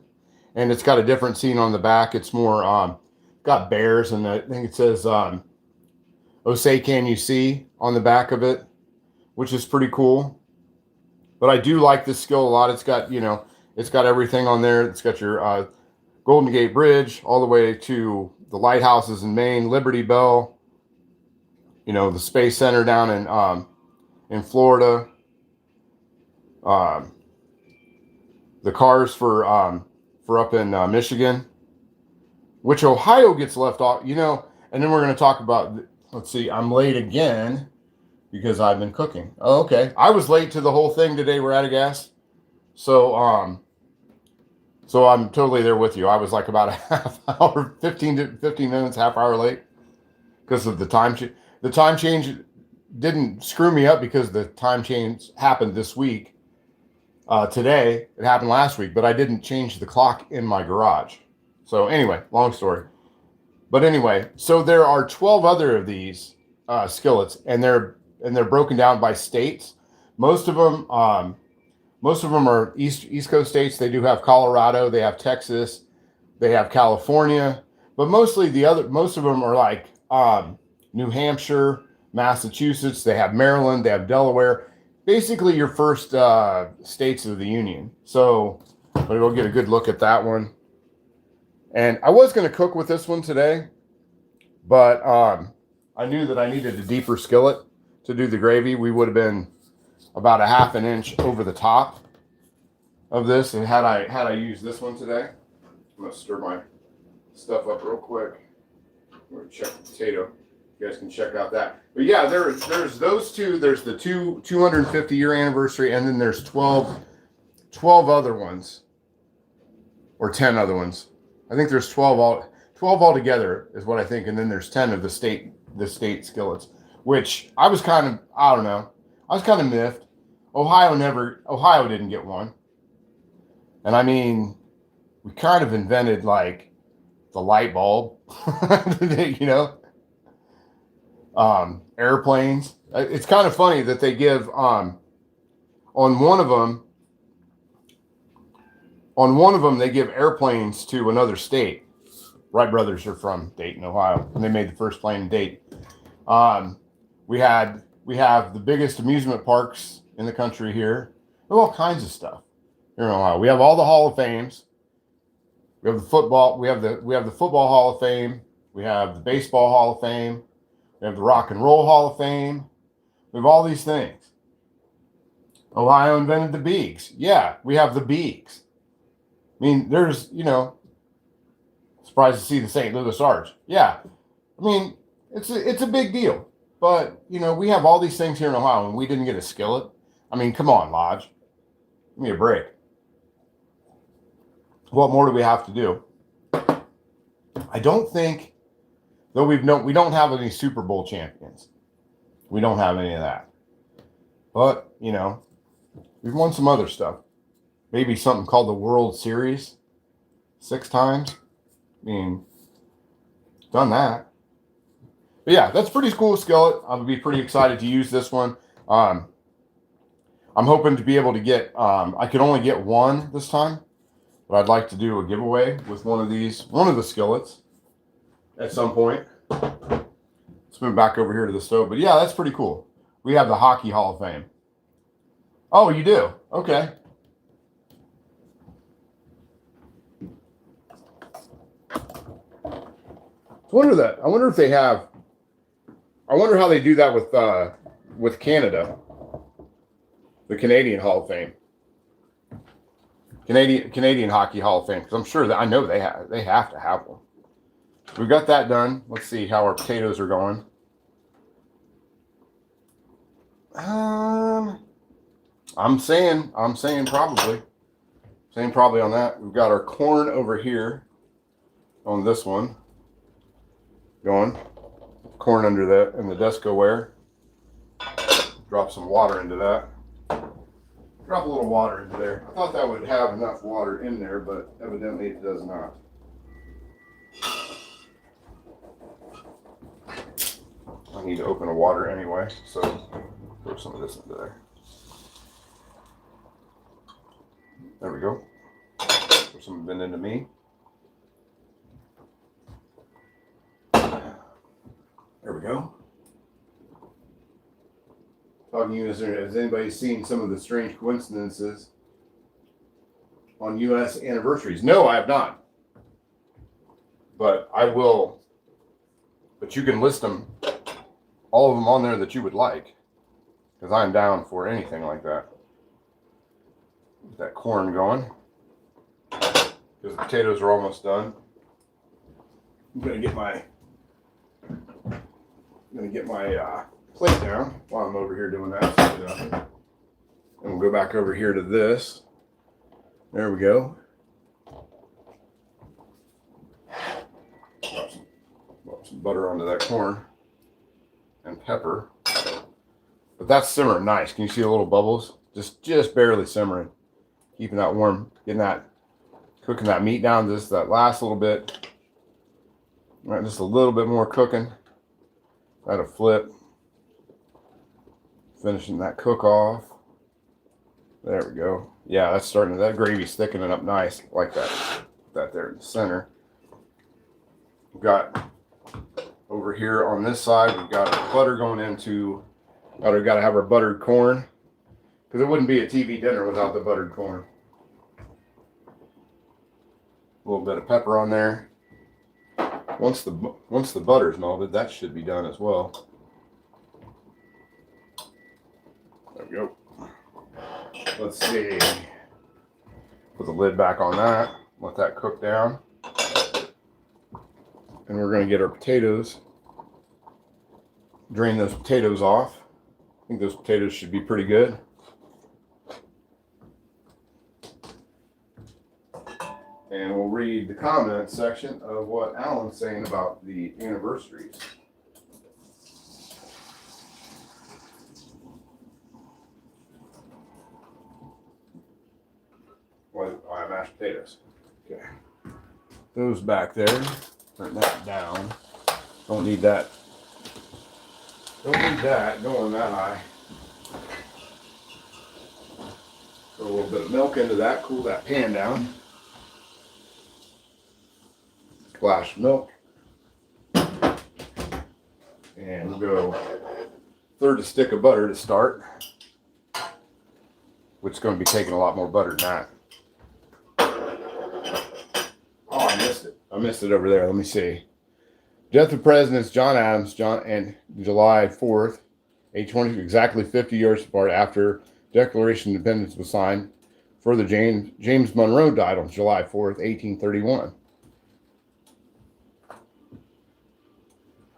And it's got a different scene on the back. It's more, got bears, and I think it says, "Oh, say can you see" on the back of it, which is pretty cool. But I do like this skill a lot. It's got, it's got everything on there. It's got your Golden Gate Bridge all the way to the lighthouses in Maine, Liberty Bell, the Space Center down in Florida, the cars for up in Michigan, which Ohio gets left off, and then we're going to talk about, let's see, I'm late again because I've been cooking. Oh, okay. I was late to the whole thing today. We're out of gas. So I'm totally there with you. I was like about a half hour, 15 minutes, half hour late because of the time change. The time change didn't screw me up because the time change happened this week. Today, it happened last week, but I didn't change the clock in my garage. So anyway, long story. But anyway, so there are 12 other of these skillets, and they're broken down by states. Most of them are East Coast states. They do have Colorado, they have Texas, they have California, but most of them are like New Hampshire, Massachusetts. They have Maryland, they have Delaware. Basically your first states of the union. So, but we'll get a good look at that one. And I was going to cook with this one today, but I knew that I needed a deeper skillet to do the gravy, we would have been about a half an inch over the top of this. And had I used this one today, I'm gonna stir my stuff up real quick. We're gonna check the potato. You guys can check out that. But yeah, there's those two. There's the 250-year anniversary, and then there's 12 other ones, or 10 other ones. I think there's 12 altogether is what I think, and then there's 10 of the state skillets, which I was kind of, I don't know, I was kind of miffed. Ohio didn't get one, and I mean, we kind of invented like the light bulb, you know, airplanes. It's kind of funny that they give on one of them they give airplanes to another state. Wright brothers are from Dayton, Ohio, and they made the first plane in Dayton. We have the biggest amusement parks in the country here. We have all kinds of stuff here in Ohio. We have all the Hall of Fames. We have the football. We have the football Hall of Fame. We have the baseball Hall of Fame. We have the Rock and Roll Hall of Fame. We have all these things. Ohio invented the Beags. Yeah, we have the Beags. I mean, there's, you know, surprised to see the St. Louis Arch. Yeah, I mean, it's a big deal. But, you know, we have all these things here in Ohio, and we didn't get a skillet. I mean, come on, Lodge. Give me a break. What more do we have to do? I don't think, though we don't have any Super Bowl champions. We don't have any of that. But, you know, we've won some other stuff. Maybe something called the World Series 6 times. I mean, done that. But yeah, that's pretty cool skillet. I'll be pretty excited to use this one. I'm hoping to be able to get, I could only get one this time, but I'd like to do a giveaway with one of the skillets at some point. Let's move back over here to the stove. But yeah, that's pretty cool. We have the Hockey Hall of Fame. Oh, you do? Okay. I wonder if they have. I wonder how they do that with Canada, the Canadian Hall of Fame, Canadian Hockey Hall of Fame, because I'm sure that I know they have to have one. We got that done. Let's see how our potatoes are going. I'm saying probably on that. We've got our corn over here on this one going. Corn under that in the Descoware. Drop some water into that. Drop a little water into there. I thought that would have enough water in there, but evidently it does not. I need to open the water anyway, so throw some of this into there. There we go. Throw some of it into me. There we go. Talking to you, has anybody seen some of the strange coincidences on U.S. anniversaries? No, I have not. But I will. But you can list them, all of them on there that you would like, because I'm down for anything like that. Get that corn going, because the potatoes are almost done. I'm gonna get my plate down while I'm over here doing that. And we'll go back over here to this. There we go. Drop some butter onto that corn and pepper. But that's simmering nice. Can you see the little bubbles? Just barely simmering. Keeping that warm, cooking that meat down just that last little bit. All right, just a little bit more cooking. That'll flip. Finishing that cook off. There we go. Yeah, that's starting. That gravy's thickening up nice, like that. Put that there in the center. We've got over here on this side, we've got butter going into. We've got to have our buttered corn, because it wouldn't be a TV dinner without the buttered corn. A little bit of pepper on there. Once the butter's melted, that should be done as well. There we go. Let's see. Put the lid back on that. Let that cook down. And we're going to get our potatoes. Drain those potatoes off. I think those potatoes should be pretty good. And we'll read the comment section of what Alan's saying about the anniversaries. Well, I have mashed potatoes. Okay. Those back there. Turn that down. Don't need that. Don't need that going that high. Put a little bit of milk into that. Cool that pan down. Splash milk. And we'll go third a stick of butter to start, which is going to be taking a lot more butter than that. Oh, I missed it. I missed it over there. Let me see. Death of Presidents John Adams, and July 4th, 1820, exactly 50 years apart after Declaration of Independence was signed. Further, James Monroe died on July 4th, 1831.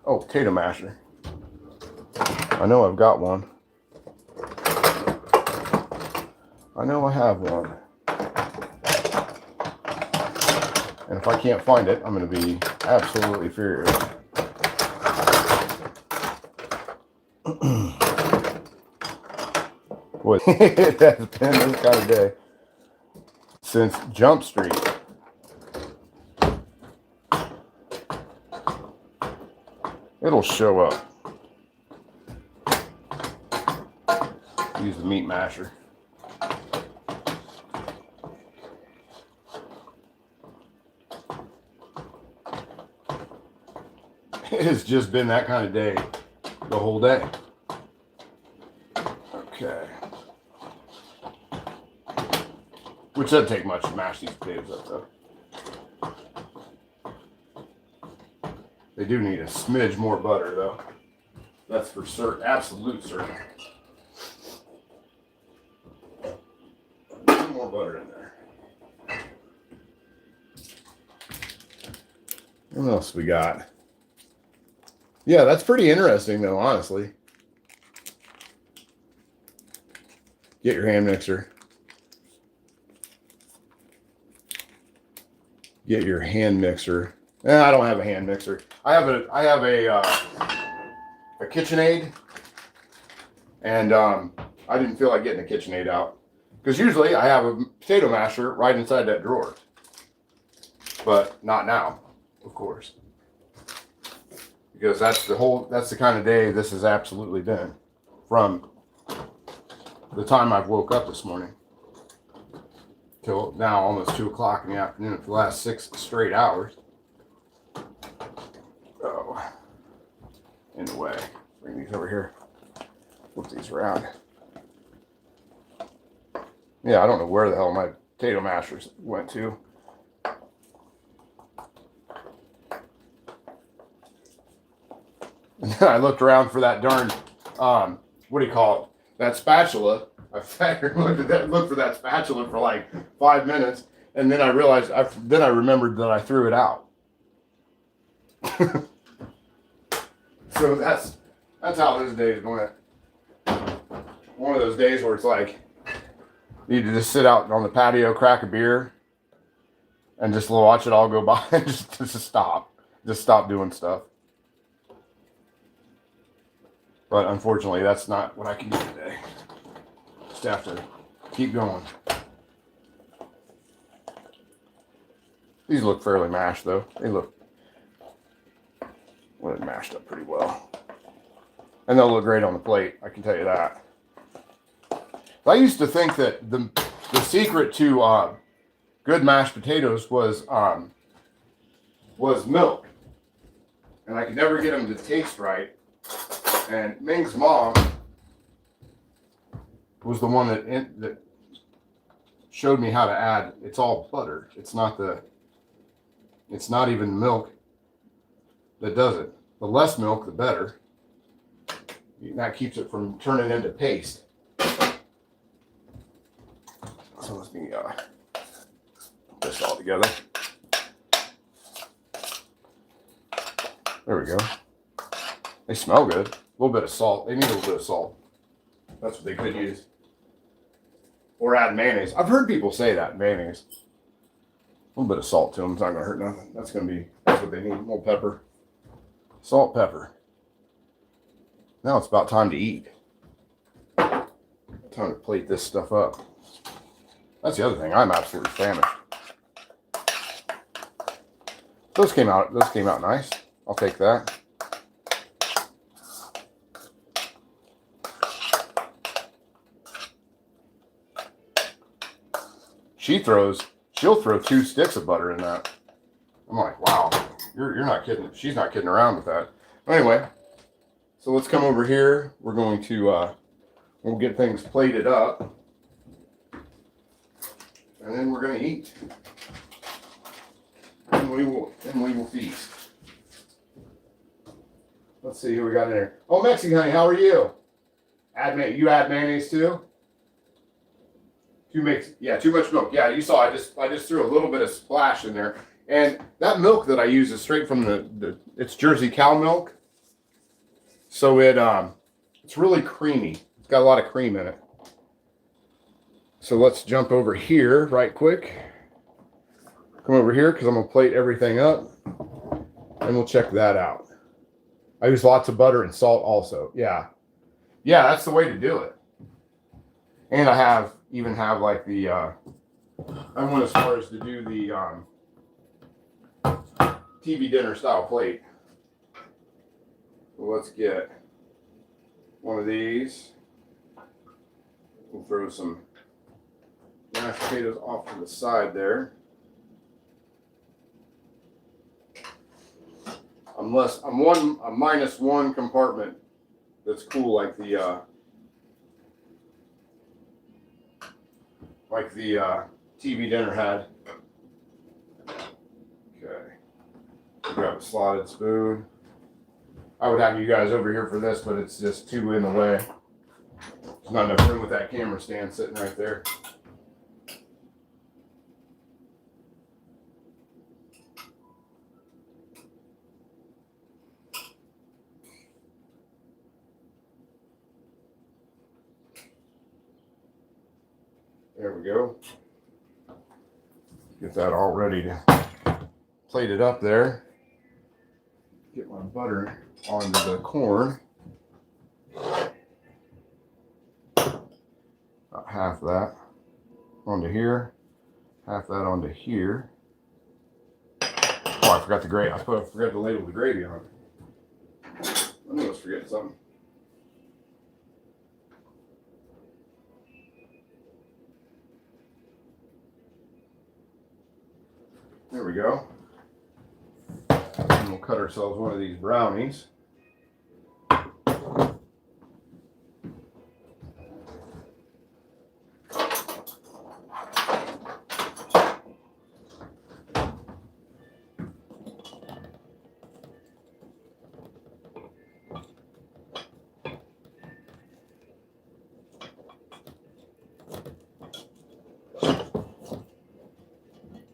Oh, potato masher. I know I've got one. I know I have one. And if I can't find it, I'm going to be absolutely furious. Boy, it has been this kind of day since Jump Street. It'll show up. Use the meat masher. It has just been that kind of day the whole day. Okay. Which doesn't take much to mash these potatoes up, though. They do need a smidge more butter, though. That's for certain, absolute certain. A little more butter in there. What else we got? Yeah, that's pretty interesting, though, honestly. Get your hand mixer. Get your hand mixer. I don't have a hand mixer. I have a KitchenAid, and I didn't feel like getting a KitchenAid out because usually I have a potato masher right inside that drawer, but not now, of course, because that's the kind of day this has absolutely been from the time I've woke up this morning till now, almost 2 o'clock in the afternoon, for the last 6 straight hours. Oh, in the way. Bring these over here. Flip these around. Yeah, I don't know where the hell my potato mashers went to. I looked around for that darn, what do you call it? That spatula. I looked for that spatula for like 5 minutes, and then I realized, then I remembered that I threw it out. So that's how this day is going. One of those days where it's like you need to just sit out on the patio, crack a beer, and just watch it all go by, and just stop doing stuff. But unfortunately, that's not what I can do today. Just have to keep going. These look fairly mashed, though. They look mashed up pretty well. And they'll look great on the plate, I can tell you that. I used to think that the secret to good mashed potatoes was milk. And I could never get them to taste right. And Ming's mom was the one that showed me how to add. It's all butter. It's not even milk. that does it. The less milk, the better. That keeps it from turning into paste. So let me put this all together. There we go. They smell good. A little bit of salt. They need a little bit of salt. That's what they could use. Or add mayonnaise. I've heard people say that, mayonnaise. A little bit of salt to them. It's not going to hurt nothing. That's what they need. A little pepper. Salt, pepper. Now it's about time to eat. Time to plate this stuff up. That's the other thing. I'm absolutely famished. Those came out nice. I'll take that. She'll throw 2 sticks of butter in that. I'm like, wow, you're not kidding. She's not kidding around with that. Anyway, so let's come over here. We're going to we'll get things plated up, and then we're going to eat. And we will feast. Let's see who we got in there. Oh, Mexican honey, how are you? You add mayonnaise too? Too much milk. Yeah, you saw I just threw a little bit of splash in there. And that milk that I use is straight from it's Jersey cow milk. So it's really creamy. It's got a lot of cream in it. So let's jump over here right quick. Come over here because I'm going to plate everything up. And we'll check that out. I use lots of butter and salt also. Yeah. Yeah, that's the way to do it. And I even have like the I went as far as to do the TV dinner style plate. So let's get one of these. We'll throw some mashed potatoes off to the side there. Unless I'm a -1 compartment that's cool like the TV dinner had. Okay. Grab a slotted spoon. I would have you guys over here for this, but it's just too in the way. There's not enough room with that camera stand sitting right there. There we go. Get that all ready to plate it up there. Get my butter onto the corn. About half that onto here. Half that onto here. Oh, I forgot the gravy. I forgot to ladle the gravy on. I knew I was forgetting something. There we go. And we'll cut ourselves one of these brownies.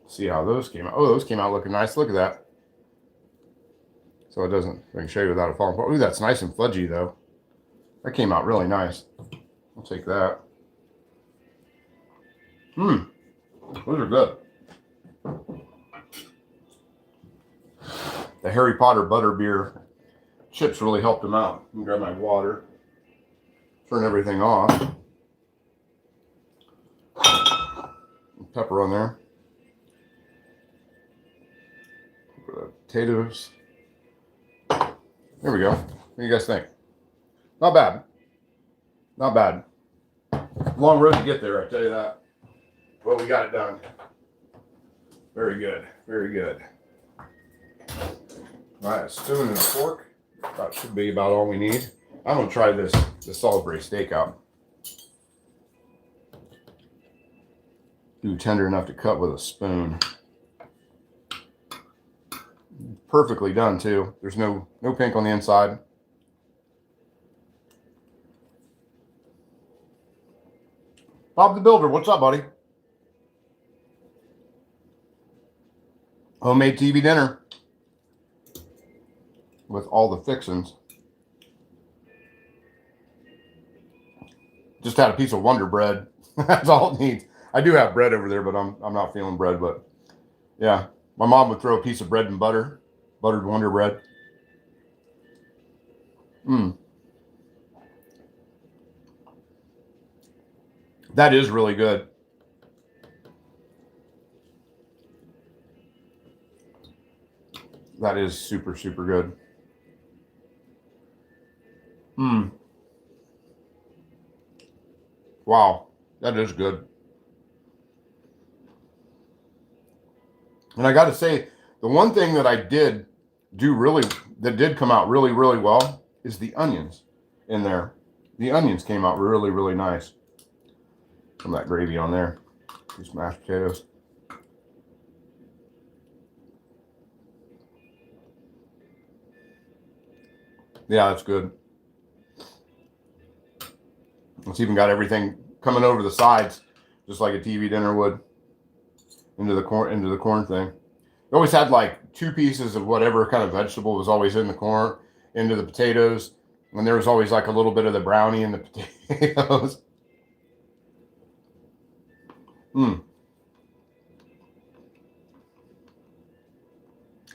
See how those came out. Oh, those came out looking nice. Look at that. So it doesn't, I can show you without it falling apart. Ooh, that's nice and fudgy though. That came out really nice. I'll take that. Those are good. The Harry Potter butterbeer chips really helped them out. Let me grab my water. Turn everything off. Pepper on there. Potatoes. There we go. What do you guys think? Not bad. Not bad. Long road to get there, I tell you that. But we got it done. Very good. Very good. All right, a spoon and a fork. That should be about all we need. I'm going to try this Salisbury steak out. Do tender enough to cut with a spoon. perfectly done too. There's no pink on the inside. Bob the Builder, what's up, buddy? Homemade TV dinner with all the fixings. Just had a piece of Wonder Bread. That's all it needs. I do have bread over there, but I'm not feeling bread. But yeah, my mom would throw a piece of bread and butter, buttered Wonder Bread. That is really good. That is super, super good. Wow, that is good. And I got to say, the one thing that I did do really, that did come out really, really well is the onions in there. The onions came out really, really nice. Some of that gravy on there. These mashed potatoes. Yeah, that's good. It's even got everything coming over the sides, just like a TV dinner would, into the corn thing. It always had like 2 pieces of whatever kind of vegetable was always in the corn, into the potatoes, and there was always like a little bit of the brownie in the potatoes.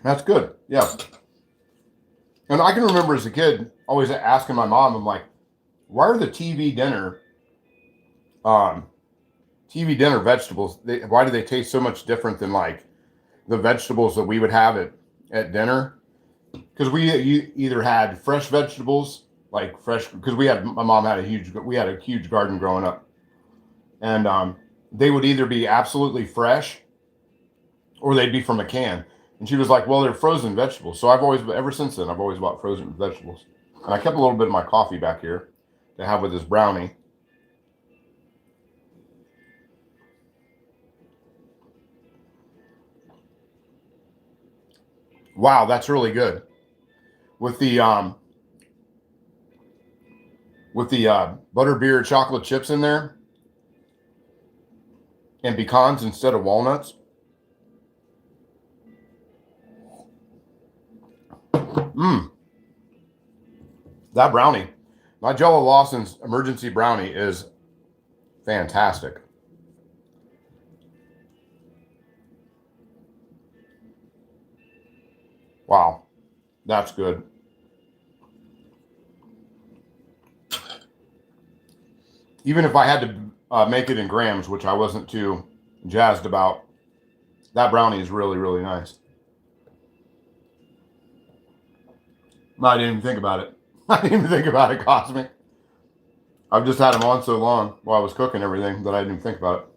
That's good. Yeah. And I can remember as a kid always asking my mom, I'm like, why are the TV dinner vegetables, why do they taste so much different than like the vegetables that we would have at dinner? Because we either had fresh vegetables, like fresh, because my mom had a huge garden growing up, and they would either be absolutely fresh or they'd be from a can. And she was like, well, they're frozen vegetables. So ever since then, I've always bought frozen vegetables. And I kept a little bit of my coffee back here to have with this brownie. Wow, that's really good. With the butterbeer chocolate chips in there and pecans instead of walnuts. That brownie, Nigella Lawson's emergency brownie, is fantastic. Wow, that's good. Even if I had to make it in grams, which I wasn't too jazzed about, that brownie is really, really nice. I didn't even think about it. I didn't even think about it, Cosmic. I've just had them on so long while I was cooking everything that I didn't even think about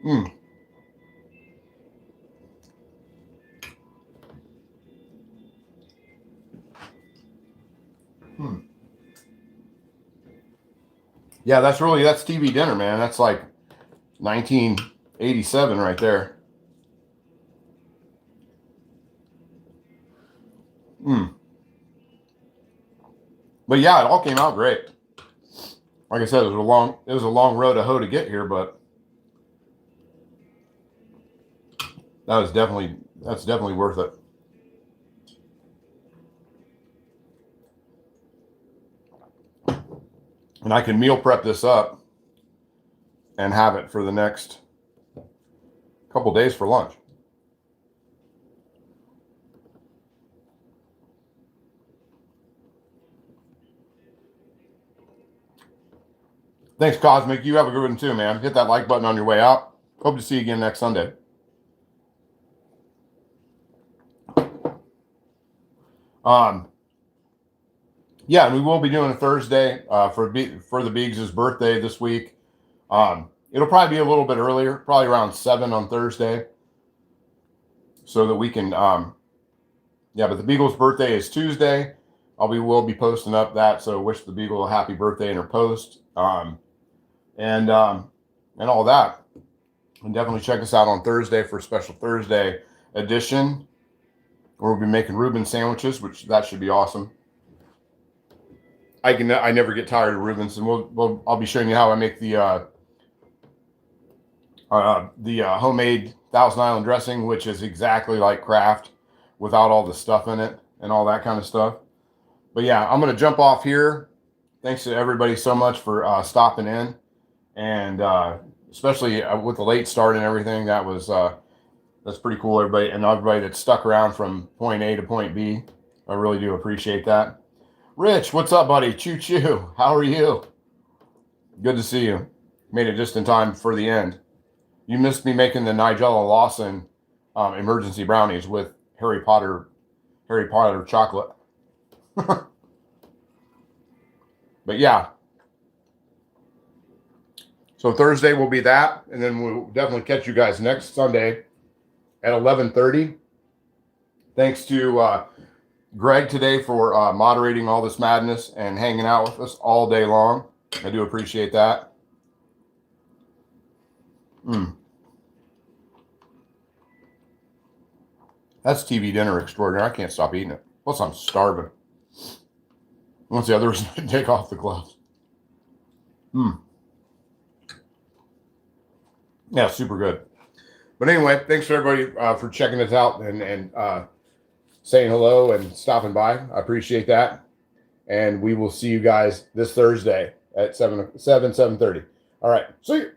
it. Yeah, that's TV dinner, man. That's like 1987 right there. But yeah, it all came out great. Like I said, it was a long road to hoe to get here, but that's definitely worth it. And I can meal prep this up and have it for the next couple days for lunch. Thanks, Cosmic. You have a good one too, man. Hit that like button on your way out. Hope to see you again next Sunday. Yeah, and we will be doing a Thursday for the Biggs' birthday this week. It'll probably be a little bit earlier, probably around 7 on Thursday, so that we can. Yeah, but the Beagle's birthday is Tuesday. We'll be posting up that, so wish the Beagle a happy birthday in her post, and all that. And definitely check us out on Thursday for a special Thursday edition. We'll be making Reuben sandwiches, which that should be awesome. I never get tired of Reubens, and I'll be showing you how I make the homemade Thousand Island dressing, which is exactly like Kraft without all the stuff in it and all that kind of stuff. But yeah, I'm going to jump off here. Thanks to everybody so much for stopping in, and especially with the late start and everything. That's pretty cool, everybody, and everybody that stuck around from point A to point B. I really do appreciate that. Rich, what's up, buddy? Choo choo. How are you? Good to see you. Made it just in time for the end. You missed me making the Nigella Lawson emergency brownies with Harry Potter chocolate. But yeah. So Thursday will be that, and then we'll definitely catch you guys next Sunday at 11:30. Thanks to Greg today for moderating all this madness and hanging out with us all day long. I do appreciate that. That's TV dinner extraordinary. I can't stop eating it. Plus, I'm starving. Once the others take off the gloves. Yeah, super good. But anyway, thanks for everybody for checking us out and saying hello and stopping by. I appreciate that. And we will see you guys this Thursday at 7:30. All right. See you.